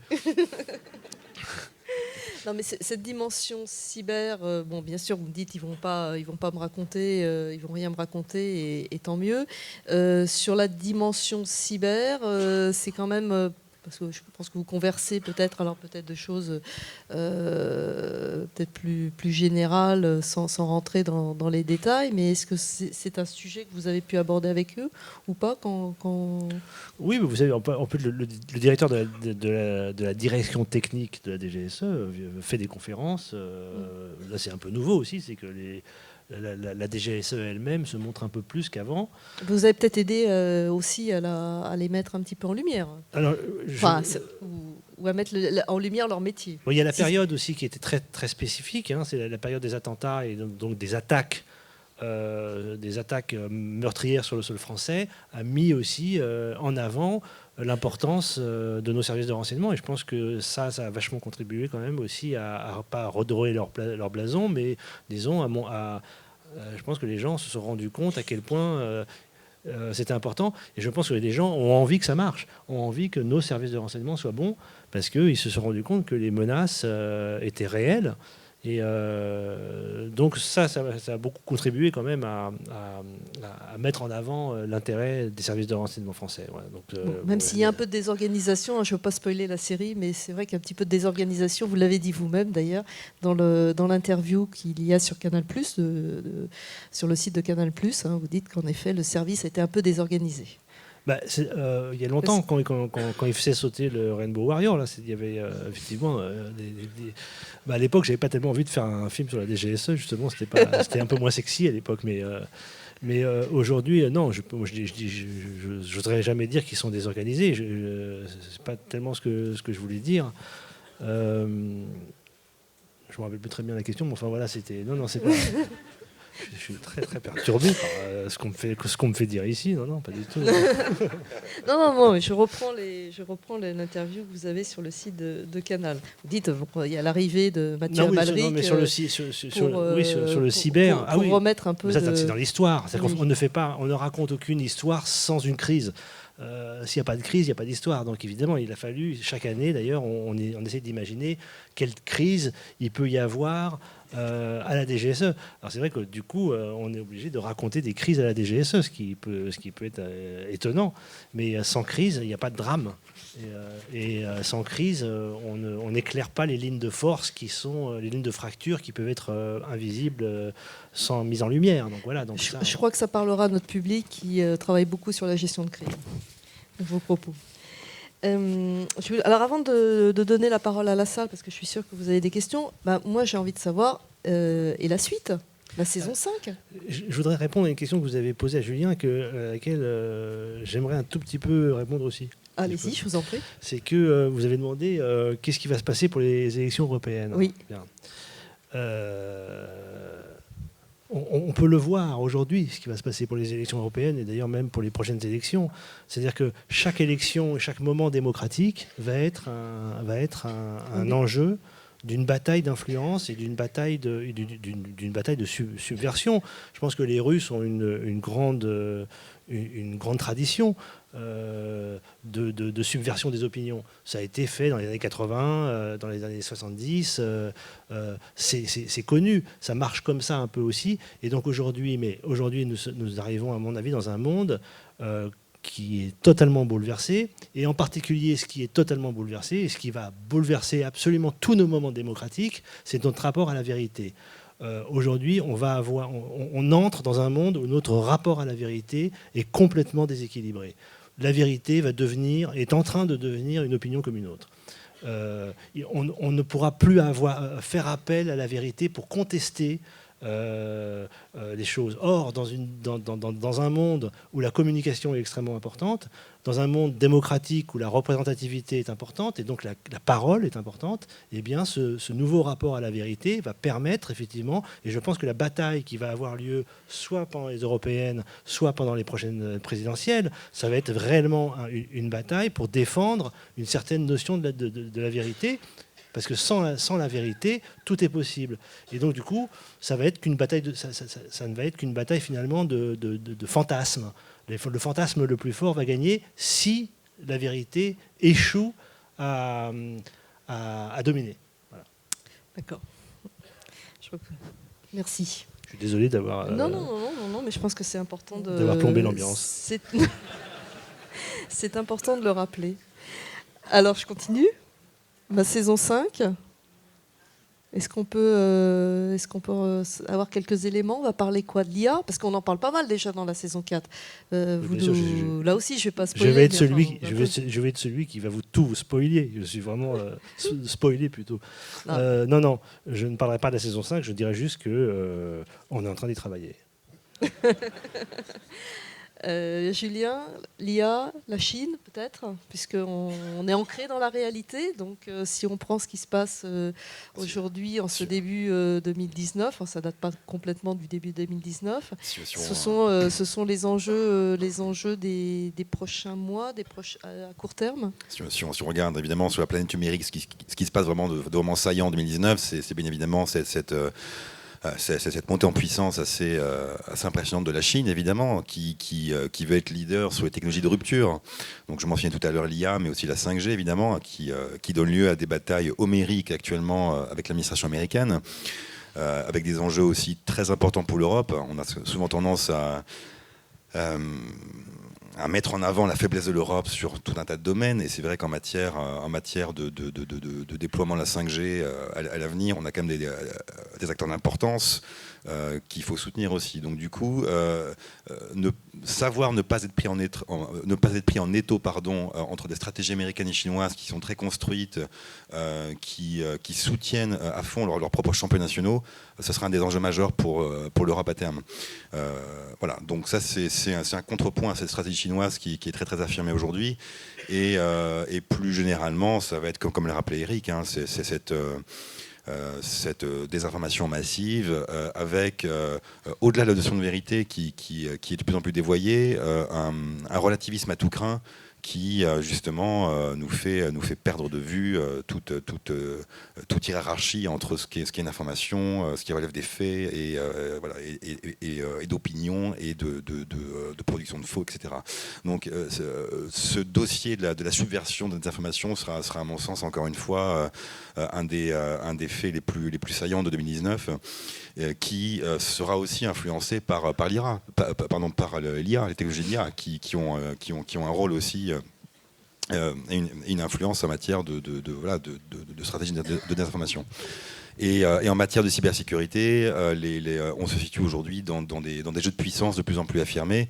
Non, mais cette dimension cyber, bon, bien sûr, vous me dites, ils vont pas me raconter, ils vont rien me raconter, et tant mieux. Sur la dimension cyber, c'est quand même parce que je pense que vous conversez peut-être de choses peut-être plus générales, sans rentrer dans les détails, mais est-ce que c'est un sujet que vous avez pu aborder avec eux ou pas quand... Oui, mais vous savez, le directeur de la direction technique de la DGSE fait des conférences. Là, c'est un peu nouveau aussi, c'est que la DGSE elle-même se montre un peu plus qu'avant. Vous avez peut-être aidé aussi à les mettre un petit peu en lumière. Alors, ou à mettre en lumière leur métier. Bon, il y a la période aussi qui était très, très spécifique, hein, c'est la période des attentats et donc des attaques meurtrières sur le sol français, a mis aussi en avant l'importance de nos services de renseignement, et je pense que ça a vachement contribué quand même aussi à pas redorer leur blason, mais disons je pense que les gens se sont rendus compte à quel point c'était important, et je pense que les gens ont envie que ça marche, ont envie que nos services de renseignement soient bons, parce qu'ils se sont rendus compte que les menaces étaient réelles. Et donc ça a beaucoup contribué quand même à mettre en avant l'intérêt des services de renseignement français. Ouais, donc, même s'il y a un peu de désorganisation, hein, je ne veux pas spoiler la série, mais c'est vrai qu'il y a un petit peu de désorganisation, vous l'avez dit vous-même d'ailleurs, dans l'interview qu'il y a sur Canal+, sur le site de Canal+, hein, vous dites qu'en effet le service a été un peu désorganisé. Il y a longtemps, quand il faisait sauter le Rainbow Warrior, là, il y avait effectivement à l'époque, j'avais pas tellement envie de faire un film sur la DGSE, justement, c'était un peu moins sexy à l'époque, mais Mais aujourd'hui, non, je n'oserais jamais dire qu'ils sont désorganisés. C'est pas tellement ce que je voulais dire. Je me rappelle plus très bien la question, mais enfin voilà, c'était. Non, c'est pas. Je suis très très perturbé par ce qu'on me fait dire ici. Non, pas du tout. Non, mais je reprends l'interview que vous avez sur le site de Canal. Vous dites, il y a l'arrivée de Mathieu Amalric. Non, mais sur le cyber. Pour remettre un peu. C'est dans l'histoire. On ne raconte aucune histoire sans une crise. S'il n'y a pas de crise, il n'y a pas d'histoire. Donc évidemment, il a fallu, chaque année d'ailleurs, on essaie d'imaginer quelle crise il peut y avoir à la DGSE. Alors c'est vrai que du coup, on est obligé de raconter des crises à la DGSE, ce qui peut être étonnant. Mais sans crise, il n'y a pas de drame. Et sans crise, on n'éclaire pas les lignes de force qui sont les lignes de fracture qui peuvent être invisibles sans mise en lumière. Donc voilà. Donc je crois que ça parlera à notre public qui travaille beaucoup sur la gestion de crise. Vos propos. Alors avant de donner la parole à la salle, parce que je suis sûre que vous avez des questions, moi j'ai envie de savoir, et la suite, la saison 5 ? Je voudrais répondre à une question que vous avez posée à Julien, à laquelle j'aimerais un tout petit peu répondre aussi. Allez-y, je vous en prie. C'est que vous avez demandé qu'est-ce qui va se passer pour les élections européennes. Oui. Bien. On peut le voir aujourd'hui, ce qui va se passer pour les élections européennes et d'ailleurs même pour les prochaines élections. C'est-à-dire que chaque élection et chaque moment démocratique va être un enjeu d'une bataille d'influence et d'une bataille de subversion. Je pense que les Russes ont une grande tradition de subversion des opinions. Ça a été fait dans les années 80, dans les années 70, c'est connu. Ça marche comme ça un peu aussi. Et donc aujourd'hui, nous arrivons à mon avis dans un monde qui est totalement bouleversé, et en particulier ce qui est totalement bouleversé, et ce qui va bouleverser absolument tous nos moments démocratiques, c'est notre rapport à la vérité. Aujourd'hui, on entre dans un monde où notre rapport à la vérité est complètement déséquilibré. La vérité est en train de devenir une opinion comme une autre. On ne pourra plus faire appel à la vérité pour contester les choses. Or, dans un monde où la communication est extrêmement importante, dans un monde démocratique où la représentativité est importante et donc la parole est importante, eh bien ce nouveau rapport à la vérité va permettre effectivement, et je pense que la bataille qui va avoir lieu soit pendant les européennes, soit pendant les prochaines présidentielles, ça va être réellement une bataille pour défendre une certaine notion de la vérité. Parce que sans la vérité, tout est possible. Et donc, du coup, ça va être qu'une bataille ça ne va être qu'une bataille finalement de fantasmes. Le fantasme le plus fort va gagner si la vérité échoue à dominer. Voilà. D'accord. Merci. Je suis désolé d'avoir... Non, mais je pense que c'est important d'avoir plombé l'ambiance. C'est important de le rappeler. Alors, je continue. Saison 5, est-ce qu'on peut avoir quelques éléments ? On va parler quoi, de l'IA ? Parce qu'on en parle pas mal déjà dans la saison 4. Là aussi, je vais pas spoiler. Je vais être celui qui va tout vous spoiler. Je suis vraiment spoilé plutôt. Non, je ne parlerai pas de la saison 5, je dirais juste qu'on est en train d'y travailler. Julien, l'IA, la Chine peut-être, puisqu'on est ancré dans la réalité. Donc si on prend ce qui se passe aujourd'hui, en ce début 2019, ça ne date pas complètement du début 2019, ce sont les enjeux des prochains mois, à court terme. Si on regarde évidemment sur la planète numérique, ce qui se passe vraiment de vraiment saillant en 2019, c'est bien évidemment cette montée en puissance assez impressionnante de la Chine, évidemment, qui veut être leader sur les technologies de rupture. Donc, je mentionnais tout à l'heure l'IA, mais aussi la 5G, évidemment, qui donne lieu à des batailles homériques actuellement avec l'administration américaine, avec des enjeux aussi très importants pour l'Europe. On a souvent tendance à mettre en avant la faiblesse de l'Europe sur tout un tas de domaines, et c'est vrai qu'en matière de déploiement de la 5G à l'avenir, on a quand même des des acteurs d'importance qu'il faut soutenir aussi. Donc du coup, ne pas être pris en étau entre des stratégies américaines et chinoises qui sont très construites, qui soutiennent à fond leurs propres champions nationaux, ce sera un des enjeux majeurs pour l'Europe à terme. Voilà, donc ça c'est un contrepoint à cette stratégie chinoise qui est très très affirmée aujourd'hui. Et plus généralement, ça va être comme l'a rappelé Eric, hein, c'est cette désinformation massive avec, au-delà de la notion de vérité qui est de plus en plus dévoyée, un relativisme à tout craint qui justement nous fait perdre de vue toute hiérarchie entre ce qui est une information, ce qui relève des faits et d'opinion et de production de faux, etc. Donc ce dossier de la subversion des informations sera à mon sens encore une fois un des faits les plus saillants de 2019, qui sera aussi influencé par l'IA, l'IA, les technologies de l'IA, qui ont un rôle aussi une influence en matière de stratégie de désinformation. Et en matière de cybersécurité, on se situe aujourd'hui dans des jeux de puissance de plus en plus affirmés,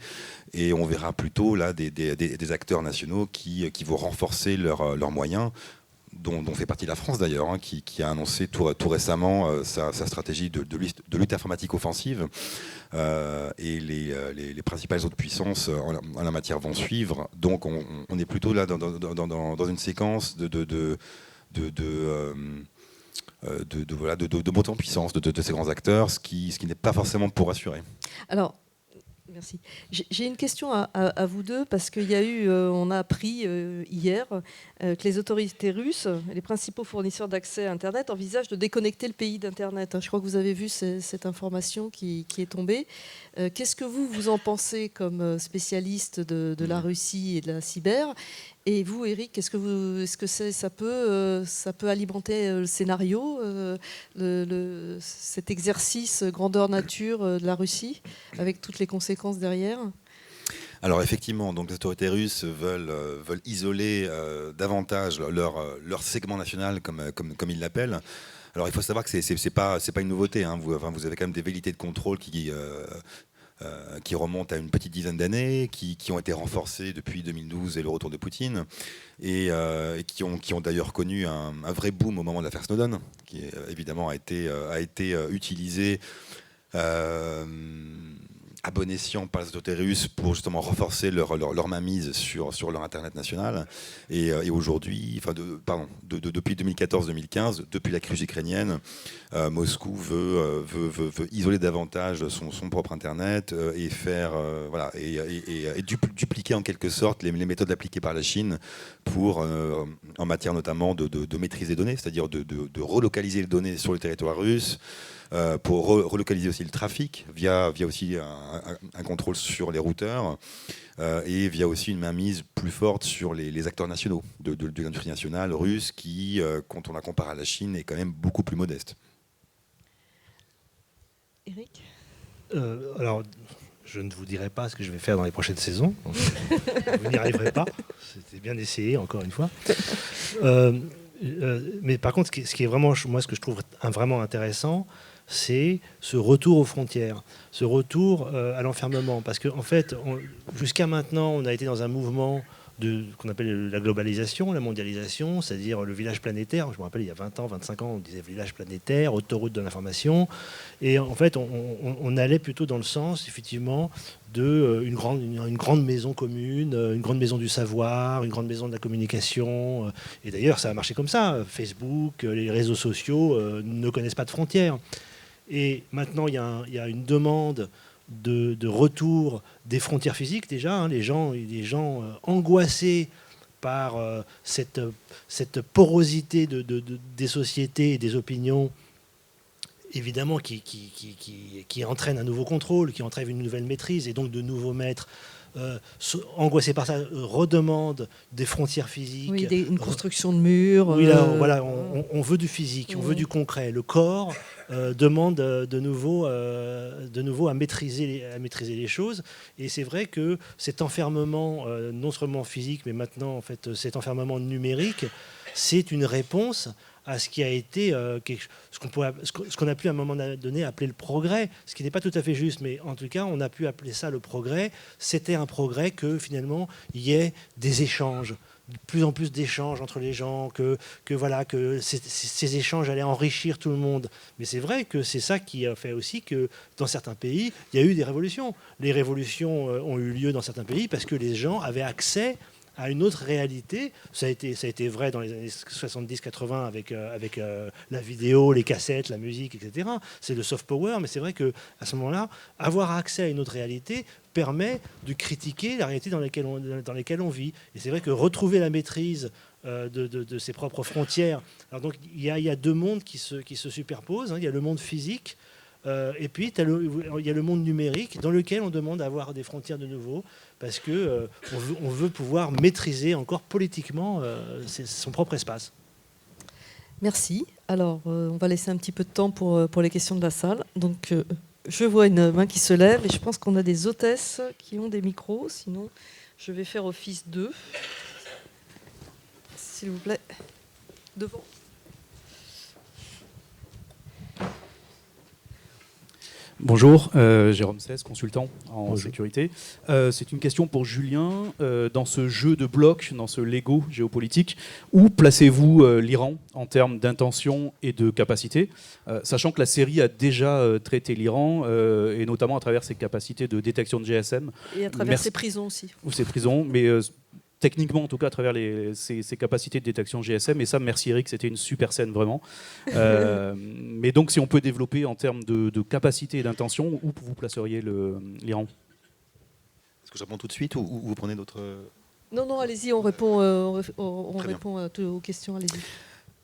et on verra plutôt là des acteurs nationaux qui vont renforcer leurs moyens, dont fait partie la France d'ailleurs, hein, qui a annoncé tout récemment sa stratégie de lutte informatique offensive, et les principales autres puissances en la matière vont suivre. Donc on est plutôt là dans une séquence de montée en puissance de ces grands acteurs, ce qui n'est pas forcément pour rassurer. Alors, merci. J'ai une question à vous deux, parce qu'il y a eu, on a appris hier que les autorités russes, les principaux fournisseurs d'accès à Internet, envisagent de déconnecter le pays d'Internet. Je crois que vous avez vu cette information qui est tombée. Qu'est-ce que vous en pensez comme spécialiste de la Russie et de la cyber ? Et vous, Eric, est-ce que ça peut alimenter le scénario, cet exercice grandeur nature de la Russie, avec toutes les conséquences derrière ? Alors effectivement, donc les autorités russes veulent isoler davantage leur segment national, comme ils l'appellent. Alors il faut savoir que c'est pas une nouveauté, hein. Vous avez quand même des velléités de contrôle qui remontent à une petite dizaine d'années, qui ont été renforcées depuis 2012 et le retour de Poutine, et qui ont d'ailleurs connu un vrai boom au moment de l'affaire Snowden, qui évidemment a été utilisé à bon escient par les autorités russes pour justement renforcer leur mainmise sur leur Internet national. Et aujourd'hui, depuis 2014-2015, depuis la crise ukrainienne, Moscou veut isoler davantage son propre Internet et faire dupliquer en quelque sorte les méthodes appliquées par la Chine en matière notamment de maîtrise des données, c'est-à-dire de relocaliser les données sur le territoire russe, pour relocaliser aussi le trafic via aussi un contrôle sur les routeurs, et via aussi une mainmise plus forte sur les acteurs nationaux de l'industrie nationale russe qui, quand on la compare à la Chine, est quand même beaucoup plus modeste. Eric ? Alors, je ne vous dirai pas ce que je vais faire dans les prochaines saisons. Vous n'y arriverez pas. C'était bien essayé, encore une fois. Mais par contre, ce qui est vraiment, moi, ce que je trouve vraiment intéressant, c'est ce retour aux frontières, ce retour à l'enfermement. Parce qu'en fait, jusqu'à maintenant, on a été dans un mouvement qu'on appelle la globalisation, la mondialisation, c'est-à-dire le village planétaire. Je me rappelle, il y a 20 ans, 25 ans, on disait village planétaire, autoroute de l'information. Et en fait, on allait plutôt dans le sens, effectivement, d'une grande maison commune, une grande maison du savoir, une grande maison de la communication. Et d'ailleurs, ça a marché comme ça. Facebook, les réseaux sociaux ne connaissent pas de frontières. Et maintenant, il y a une demande de retour des frontières physiques déjà, hein, les gens angoissés par cette porosité des sociétés et des opinions, évidemment qui entraîne un nouveau contrôle, qui entraîne une nouvelle maîtrise et donc de nouveaux maîtres. Angoissés par ça, redemandent des frontières physiques. Oui, une construction de murs. Oui, voilà, on veut du physique, on veut du concret. Le corps demande de nouveau à maîtriser les choses. Et c'est vrai que cet enfermement, non seulement physique, mais maintenant en fait cet enfermement numérique, c'est une réponse à ce qui a été ce qu'on a pu à un moment donné appeler le progrès, ce qui n'est pas tout à fait juste, mais en tout cas on a pu appeler ça le progrès. C'était un progrès que finalement il y ait des échanges, de plus en plus d'échanges entre les gens, que ces échanges allaient enrichir tout le monde. Mais c'est vrai que c'est ça qui a fait aussi que dans certains pays, il y a eu des révolutions. Les révolutions ont eu lieu dans certains pays parce que les gens avaient accès à une autre réalité. Ça a été vrai dans les années 70-80 avec la vidéo, les cassettes, la musique, etc. C'est le soft power, mais c'est vrai qu'à ce moment-là, avoir accès à une autre réalité permet de critiquer la réalité dans laquelle on vit. Et c'est vrai que retrouver la maîtrise de ses propres frontières. Alors donc il y a deux mondes qui se superposent. Il y a le monde physique et puis il y a le monde numérique dans lequel on demande à avoir des frontières de nouveau parce que on veut pouvoir maîtriser encore politiquement son propre espace. Merci. Alors, on va laisser un petit peu de temps pour les questions de la salle. Donc, je vois une main qui se lève et je pense qu'on a des hôtesses qui ont des micros. Sinon, je vais faire office d'eux. S'il vous plaît. Devant. Bonjour, Jérôme Cesse, consultant en Bonjour. sécurité. C'est une question pour Julien. Dans ce jeu de blocs, dans ce Lego géopolitique, où placez-vous l'Iran en termes d'intention et de capacité, sachant que la série a déjà traité l'Iran, et notamment à travers ses capacités de détection de GSM. Et à travers ses prisons aussi. Ou ses prisons, mais techniquement en tout cas à travers ses capacités de détection GSM, et ça merci Eric, c'était une super scène vraiment. Mais donc si on peut développer en termes de capacité et d'intention, où vous placeriez l'Iran? Est-ce que je réponds tout de suite ou vous prenez d'autres... Non, allez-y, on répond Très bien. aux questions, allez-y.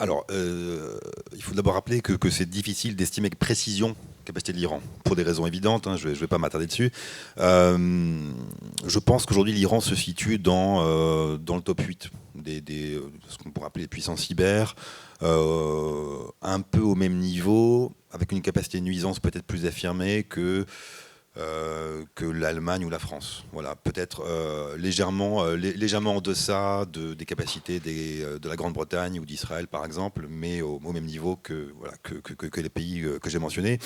Alors, il faut d'abord rappeler que c'est difficile d'estimer avec précision la capacité de l'Iran, pour des raisons évidentes, je ne vais pas m'attarder dessus. Je pense qu'aujourd'hui, l'Iran se situe dans le top 8 de ce qu'on pourrait appeler les puissances cyber, un peu au même niveau, avec une capacité de nuisance peut-être plus affirmée que l'Allemagne ou la France. Voilà, peut-être légèrement en deçà des capacités de la Grande-Bretagne ou d'Israël, par exemple, mais au même niveau que les pays que j'ai mentionnés.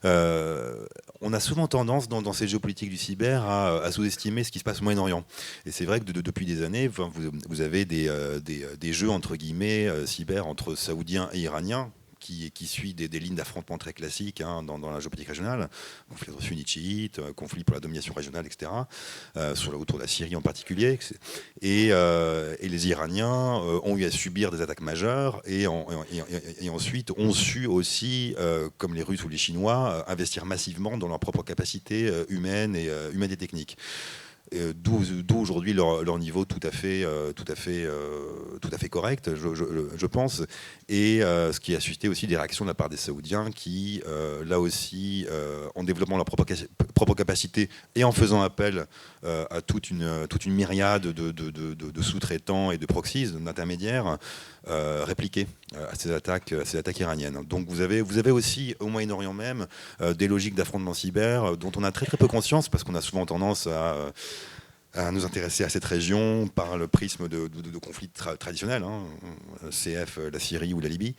On a souvent tendance, dans ces géopolitiques du cyber, à sous-estimer ce qui se passe au Moyen-Orient. Et c'est vrai que depuis des années, vous avez des jeux, entre guillemets, cyber entre Saoudiens et Iraniens, qui suit des lignes d'affrontement très classiques dans la géopolitique régionale, conflit sunnite-chiite, conflit pour la domination régionale, etc., autour de la Syrie en particulier. Et les Iraniens ont eu à subir des attaques majeures et ensuite ont su aussi, comme les Russes ou les Chinois, investir massivement dans leurs propres capacités humaines et techniques. D'où aujourd'hui leur niveau tout à fait correct, je pense, et ce qui a suscité aussi des réactions de la part des Saoudiens qui, là aussi, en développant leur propre capacité et en faisant appel à toute une myriade de sous-traitants et de proxies, d'intermédiaires, répliquer à ces attaques iraniennes. Donc vous avez aussi au Moyen-Orient même des logiques d'affrontement cyber dont on a très peu conscience parce qu'on a souvent tendance à nous intéresser à cette région par le prisme de conflits traditionnels, CF, la Syrie ou la Libye,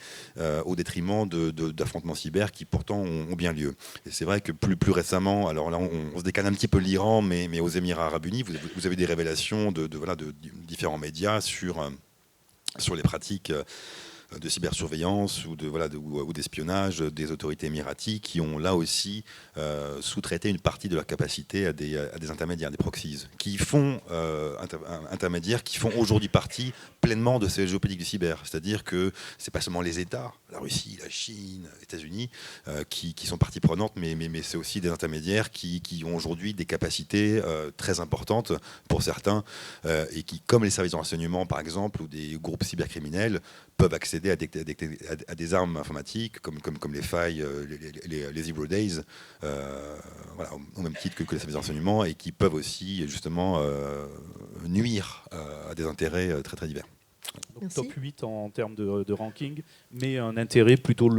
au détriment d'affrontements cyber qui pourtant ont bien lieu. Et c'est vrai que plus récemment, alors là on se décale un petit peu l'Iran, mais aux Émirats Arabes Unis, vous avez des révélations de différents médias sur les pratiques de cybersurveillance ou d'espionnage des autorités émiraties qui ont là aussi sous-traité une partie de leur capacité à des intermédiaires, des proxies, qui font intermédiaires, qui font aujourd'hui partie pleinement de ces géopolitiques du cyber. C'est-à-dire que c'est pas seulement les États, la Russie, la Chine, les États-Unis, qui sont partie prenante, mais c'est aussi des intermédiaires qui ont aujourd'hui des capacités très importantes pour certains et qui, comme les services de renseignement par exemple ou des groupes cybercriminels, peuvent accéder à des armes informatiques comme les failles, les Zero Days, au même titre que les services de renseignement, et qui peuvent aussi justement nuire à des intérêts très très divers. Donc, top 8 en termes de ranking, mais un intérêt plutôt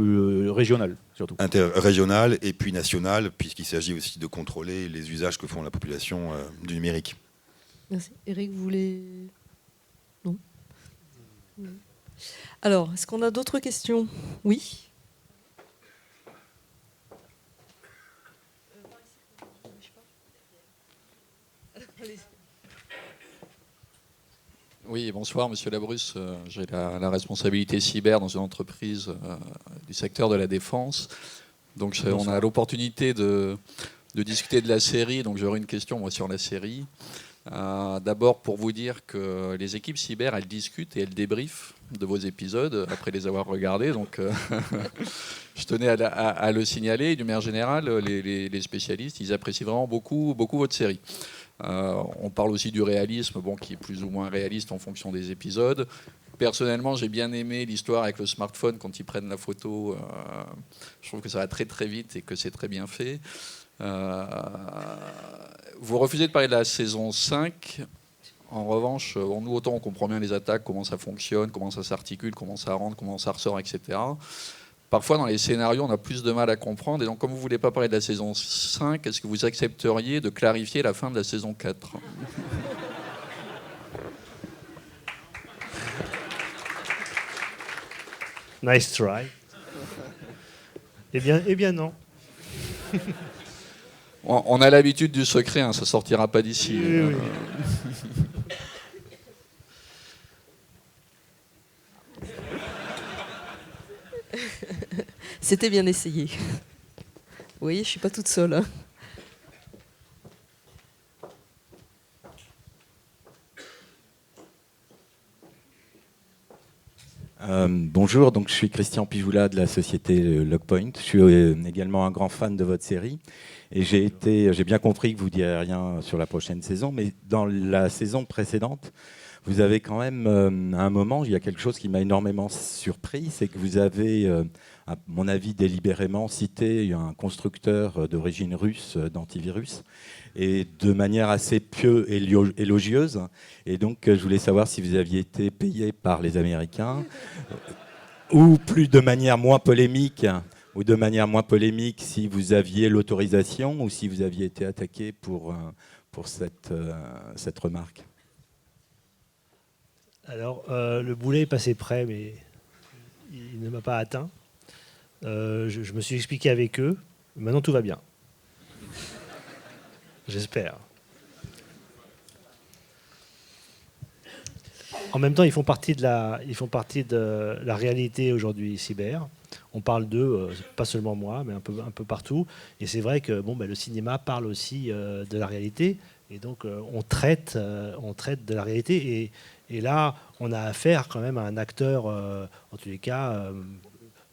régional surtout. Régional et puis national, puisqu'il s'agit aussi de contrôler les usages que font la population du numérique. Merci. Eric, vous voulez... Non. Alors, est-ce qu'on a d'autres questions? Oui. Oui, bonsoir, Monsieur Labrusse. J'ai la responsabilité cyber dans une entreprise du secteur de la défense. Donc, on a l'opportunité de discuter de la série. Donc, j'aurais une question, moi, sur la série. D'abord, pour vous dire que les équipes cyber, elles discutent et elles débriefent de vos épisodes après les avoir regardés. Donc, je tenais à le signaler. D'une manière générale, les spécialistes, ils apprécient vraiment beaucoup votre série. On parle aussi du réalisme, qui est plus ou moins réaliste en fonction des épisodes. Personnellement, j'ai bien aimé l'histoire avec le smartphone quand ils prennent la photo. Je trouve que ça va très très vite et que c'est très bien fait. Vous refusez de parler de la saison 5. En revanche, nous, autant on comprend bien les attaques, comment ça fonctionne, comment ça s'articule, comment ça rentre, comment ça ressort, etc. Parfois, dans les scénarios, on a plus de mal à comprendre. Et donc, comme vous ne voulez pas parler de la saison 5, est-ce que vous accepteriez de clarifier la fin de la saison 4 ? Nice try. Eh bien non. On a l'habitude du secret, hein, ça ne sortira pas d'ici. Oui. C'était bien essayé. Vous voyez, je ne suis pas toute seule. Hein. Bonjour, donc je suis Christian Pijoula de la société Logpoint. Je suis également un grand fan de votre série et j'ai bien compris que vous ne diriez rien sur la prochaine saison, mais dans la saison précédente, vous avez quand même, à un moment, il y a quelque chose qui m'a énormément surpris, c'est que vous avez, à mon avis délibérément, cité un constructeur d'origine russe d'antivirus, et de manière assez pieuse et élogieuse. Et donc, je voulais savoir si vous aviez été payé par les Américains, ou de manière moins polémique, si vous aviez l'autorisation, ou si vous aviez été attaqué pour cette remarque. Alors, le boulet est passé près, mais il ne m'a pas atteint. Je me suis expliqué avec eux. Maintenant, tout va bien. J'espère. En même temps, ils font partie de la réalité aujourd'hui cyber. On parle d'eux, pas seulement moi, mais un peu partout. Et c'est vrai que le cinéma parle aussi de la réalité. Et donc, on traite de la réalité. Et là, on a affaire quand même à un acteur, en tous les cas,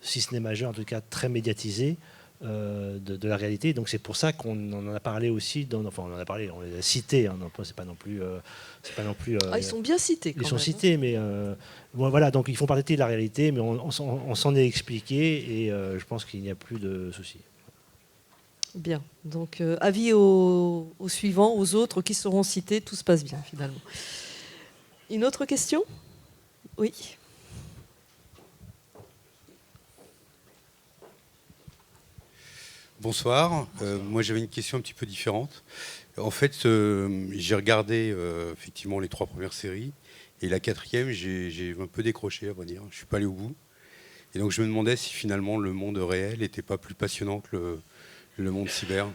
si ce n'est majeur, en tout cas très médiatisé, de la réalité. Donc c'est pour ça qu'on en a parlé aussi. On les a cités. Hein, c'est pas non plus. Ils sont bien cités. Ils sont cités, mais voilà. Donc ils font partie de la réalité, mais on s'en est expliqué et je pense qu'il n'y a plus de soucis. Bien. Donc avis aux suivants, aux autres qui seront cités, tout se passe bien finalement. Une autre question ? Oui. Bonsoir. Moi, j'avais une question un petit peu différente. En fait, j'ai regardé effectivement les 3 premières séries. Et la 4e, j'ai un peu décroché, à vrai dire. Je ne suis pas allé au bout. Et donc, je me demandais si finalement le monde réel n'était pas plus passionnant que le monde cyber.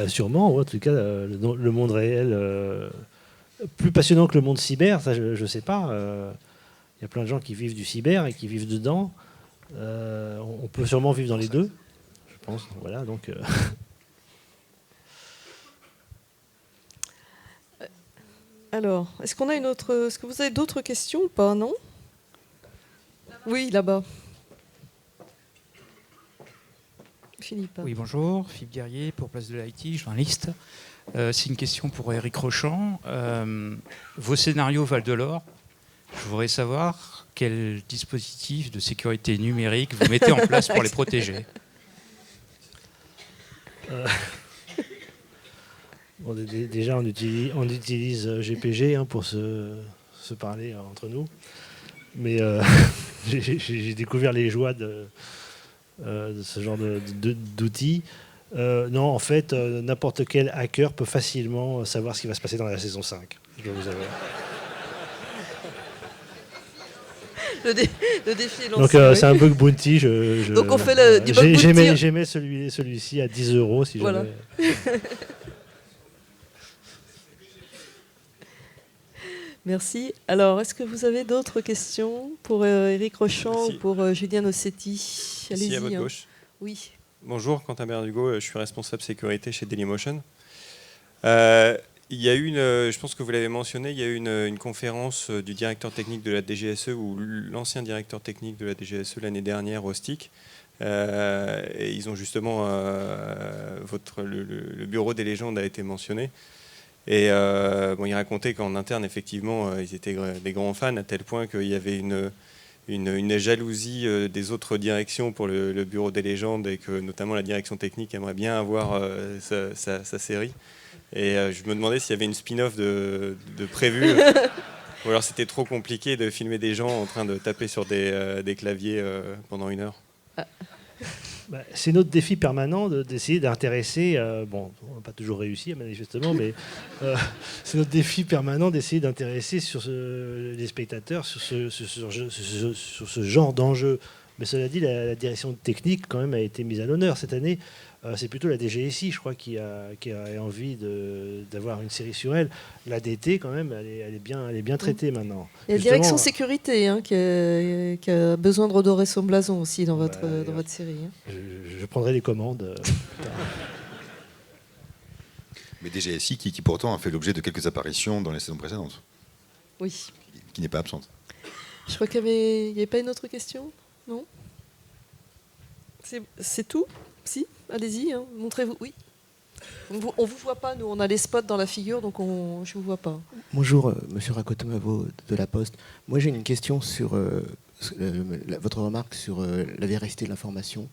Sûrement. En tout cas, le monde réel, plus passionnant que le monde cyber, ça, je ne sais pas. Il y a plein de gens qui vivent du cyber et qui vivent dedans. On peut sûrement vivre dans les deux, je pense. Voilà, donc. Alors, est-ce qu'on a une autre ? Est-ce que vous avez d'autres questions ou pas ? Non ? Oui, là-bas. Philippe. Oui, bonjour. Philippe Guerrier pour Place de l'IT, journaliste. C'est une question pour Éric Rochant. Vos scénarios valent de l'or. Je voudrais savoir quel dispositif de sécurité numérique vous mettez en place pour les protéger. Déjà, on utilise GPG pour se parler entre nous. Mais j'ai découvert les joies de ce genre d'outils. Non, en fait, n'importe quel hacker peut facilement savoir ce qui va se passer dans la saison 5. Je dois vous avouer. Le défi est lancé. Donc oui. c'est un bug bounty. Donc on fait du bug bounty. J'aimais celui-ci à 10 €. Si Voilà. Merci. Alors, est-ce que vous avez d'autres questions pour Éric Rochant ou pour Julien Ossetti? Allez-y. Ici à votre gauche. Oui. Bonjour, Quentin Berdugo, je suis responsable sécurité chez Dailymotion. Il y a eu je pense que vous l'avez mentionné, il y a eu une conférence du directeur technique de la DGSE ou l'ancien directeur technique de la DGSE l'année dernière au STIC. Et ils ont justement, le bureau des légendes a été mentionné. Et ils racontaient qu'en interne, effectivement, ils étaient des grands fans, à tel point qu'il y avait une jalousie des autres directions pour le bureau des légendes, et que notamment la direction technique aimerait bien avoir sa série. Et je me demandais s'il y avait une spin-off de prévu, ou alors c'était trop compliqué de filmer des gens en train de taper sur des claviers pendant 1 heure. C'est notre défi permanent d'essayer d'intéresser, on n'a pas toujours réussi manifestement, mais c'est notre défi permanent d'essayer d'intéresser les spectateurs sur ce genre d'enjeu. Mais cela dit, la direction technique quand même a été mise à l'honneur cette année. C'est plutôt la DGSI, je crois, qui a envie d'avoir une série sur elle. L'ADT, quand même, elle est bien traitée maintenant. Il y a la direction sécurité qui a besoin de redorer son blason aussi dans votre série. Je prendrai les commandes. Mais DGSI qui pourtant a fait l'objet de quelques apparitions dans les saisons précédentes. Oui. Qui n'est pas absente. Je crois qu'il n'y avait pas une autre question? Non? C'est tout? Si, allez-y, montrez-vous. Oui. On ne vous voit pas, nous, on a les spots dans la figure, donc je ne vous vois pas. Bonjour, monsieur Rakotomavo de La Poste. Moi, j'ai une question sur votre remarque sur la véracité de l'information.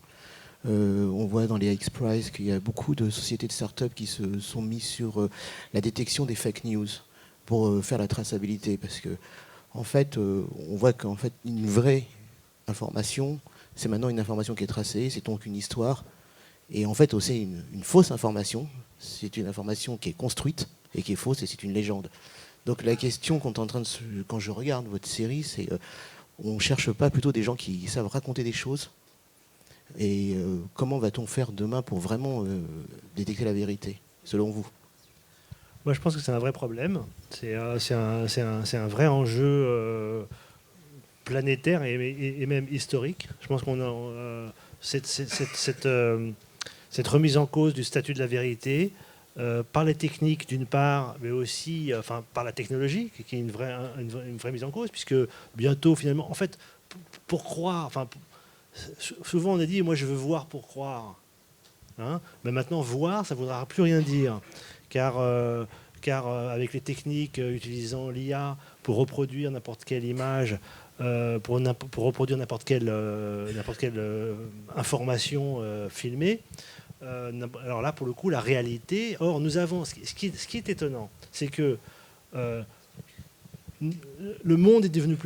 On voit dans les X-Prize qu'il y a beaucoup de sociétés de start-up qui se sont mises sur la détection des fake news pour faire la traçabilité. Parce que, en fait, on voit qu'en fait, une vraie information, c'est maintenant une information qui est tracée, c'est donc une histoire. Et en fait, aussi, une fausse information, c'est une information qui est construite et qui est fausse, et c'est une légende. Donc la question qu'on est en train quand je regarde votre série, c'est on ne cherche pas plutôt des gens qui savent raconter des choses, et comment va-t-on faire demain pour vraiment détecter la vérité, selon vous? Moi, je pense que c'est un vrai problème. C'est un vrai enjeu planétaire et même historique. Je pense qu'on a cette remise en cause du statut de la vérité par les techniques d'une part, mais aussi par la technologie, qui est une vraie mise en cause, puisque bientôt, finalement, en fait, pour croire, souvent on a dit, moi je veux voir pour croire. Mais maintenant, voir, ça ne voudra plus rien dire, car avec les techniques utilisant l'IA pour reproduire n'importe quelle image, pour reproduire n'importe quelle information filmée. Alors là, pour le coup, la réalité. Or, nous avons. Ce qui est étonnant, c'est que le monde est devenu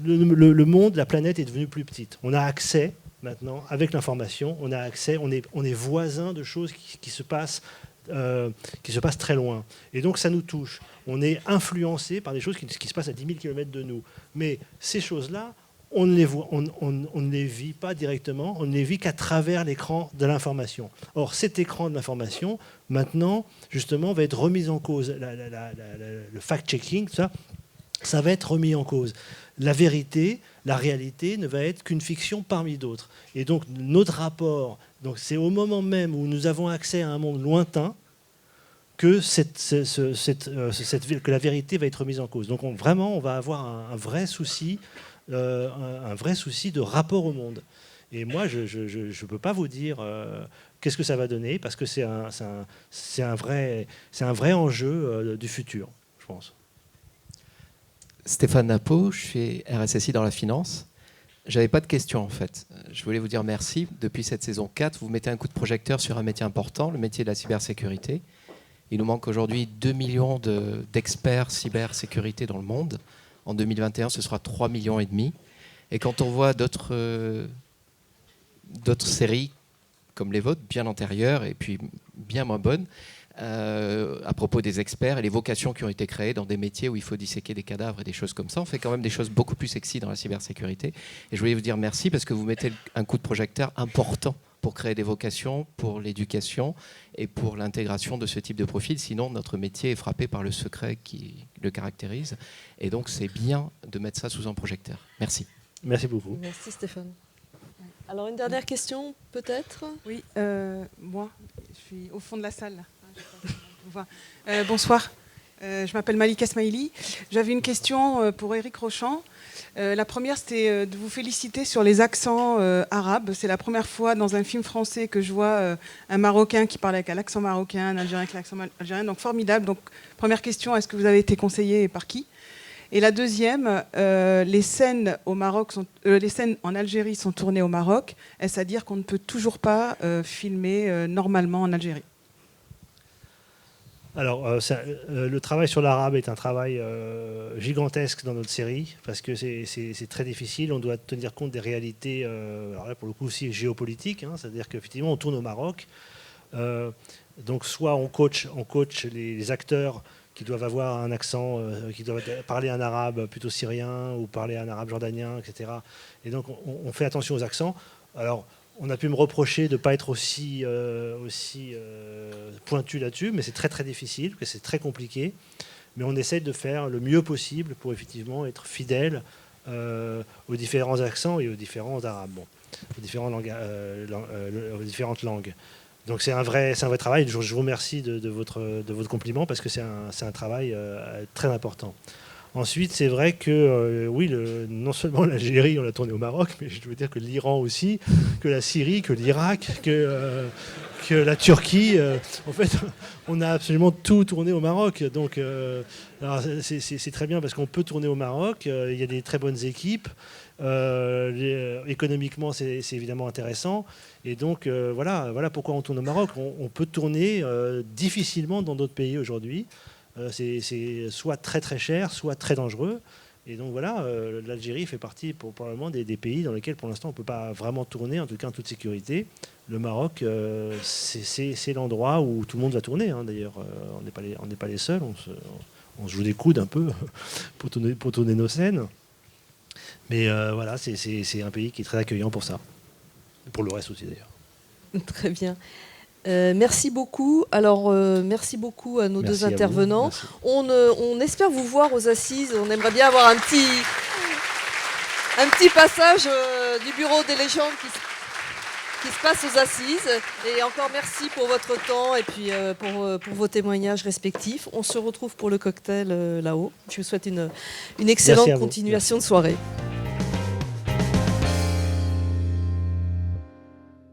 le monde, la planète est devenue plus petite. On a accès maintenant, avec l'information, on a accès. On est voisins de choses qui se passent très loin. Et donc, ça nous touche. On est influencé par des choses qui se passent à 10 000 km de nous. Mais ces choses-là, on ne les voit, on ne les vit pas directement, on ne les vit qu'à travers l'écran de l'information. Or, cet écran de l'information, maintenant, justement, va être remis en cause. Le fact-checking, ça va être remis en cause. La vérité, la réalité ne va être qu'une fiction parmi d'autres. Et donc, notre rapport, c'est au moment même où nous avons accès à un monde lointain que que la vérité va être remise en cause. Donc, vraiment, on va avoir un vrai souci. Un vrai souci de rapport au monde. Et moi, je ne peux pas vous dire qu'est-ce que ça va donner, parce que c'est un vrai enjeu du futur, je pense. Stéphane Napo, je suis RSSI dans la finance. J'avais pas de questions en fait. Je voulais vous dire merci. Depuis cette saison 4, vous mettez un coup de projecteur sur un métier important, le métier de la cybersécurité. Il nous manque aujourd'hui 2 millions d'experts cybersécurité dans le monde. En 2021, ce sera 3,5 millions. Et quand on voit d'autres séries comme les vôtres, bien antérieures et puis bien moins bonnes, à propos des experts et les vocations qui ont été créées dans des métiers où il faut disséquer des cadavres et des choses comme ça. On fait quand même des choses beaucoup plus sexy dans la cybersécurité. Et je voulais vous dire merci parce que vous mettez un coup de projecteur important pour créer des vocations, pour l'éducation et pour l'intégration de ce type de profil. Sinon, notre métier est frappé par le secret qui le caractérise. Et donc, c'est bien de mettre ça sous un projecteur. Merci. Merci beaucoup. Merci Stéphane. Alors une dernière question peut-être. Oui, moi, je suis au fond de la salle. Bonsoir, je m'appelle Malika Smaili. J'avais une question pour Éric Rochant. La première, c'était de vous féliciter sur les accents arabes. C'est la première fois dans un film français que je vois un Marocain qui parle avec l'accent marocain, un Algérien avec l'accent algérien. Donc formidable. Donc première question, est-ce que vous avez été conseillé et par qui? Et la deuxième, les scènes au Maroc les scènes en Algérie sont tournées au Maroc. Est-ce à dire qu'on ne peut toujours pas filmer normalement en Algérie? Alors, le travail sur l'arabe est un travail gigantesque dans notre série, parce que c'est très difficile. On doit tenir compte des réalités, alors là, pour le coup, aussi géopolitiques. C'est-à-dire qu'effectivement, on tourne au Maroc. Donc, soit on coach les acteurs qui doivent avoir un accent, qui doivent parler un arabe plutôt syrien ou parler un arabe jordanien, etc. Et donc, on fait attention aux accents. Alors, on a pu me reprocher de ne pas être aussi pointu là-dessus, mais c'est très très difficile, parce que c'est très compliqué. Mais on essaie de faire le mieux possible pour effectivement être fidèle aux différents accents et aux différents arabes, aux différentes langues. Donc c'est un vrai travail. Je vous remercie de votre compliment, parce que c'est un travail très important. Ensuite, c'est vrai que oui, non seulement l'Algérie, on l'a tourné au Maroc, mais je veux dire que l'Iran aussi, que la Syrie, que l'Irak, que la Turquie. En fait, on a absolument tout tourné au Maroc. Donc, c'est très bien parce qu'on peut tourner au Maroc. Il y a des très bonnes équipes. Économiquement, c'est évidemment intéressant. Et donc, voilà pourquoi on tourne au Maroc. On peut tourner difficilement dans d'autres pays aujourd'hui. C'est soit très très cher, soit très dangereux. Et donc voilà, l'Algérie fait partie probablement des pays dans lesquels pour l'instant on ne peut pas vraiment tourner, en tout cas en toute sécurité. Le Maroc, c'est l'endroit où tout le monde va tourner. D'ailleurs, on n'est pas les seuls, on se joue des coudes un peu pour tourner nos scènes. Mais voilà, c'est un pays qui est très accueillant pour ça. Et pour le reste aussi d'ailleurs. Très bien. Merci beaucoup. Alors, merci beaucoup à nos deux intervenants. On espère vous voir aux Assises. On aimerait bien avoir un petit passage du Bureau des légendes qui se passe aux Assises. Et encore merci pour votre temps et puis pour vos témoignages respectifs. On se retrouve pour le cocktail là-haut. Je vous souhaite une excellente continuation de soirée.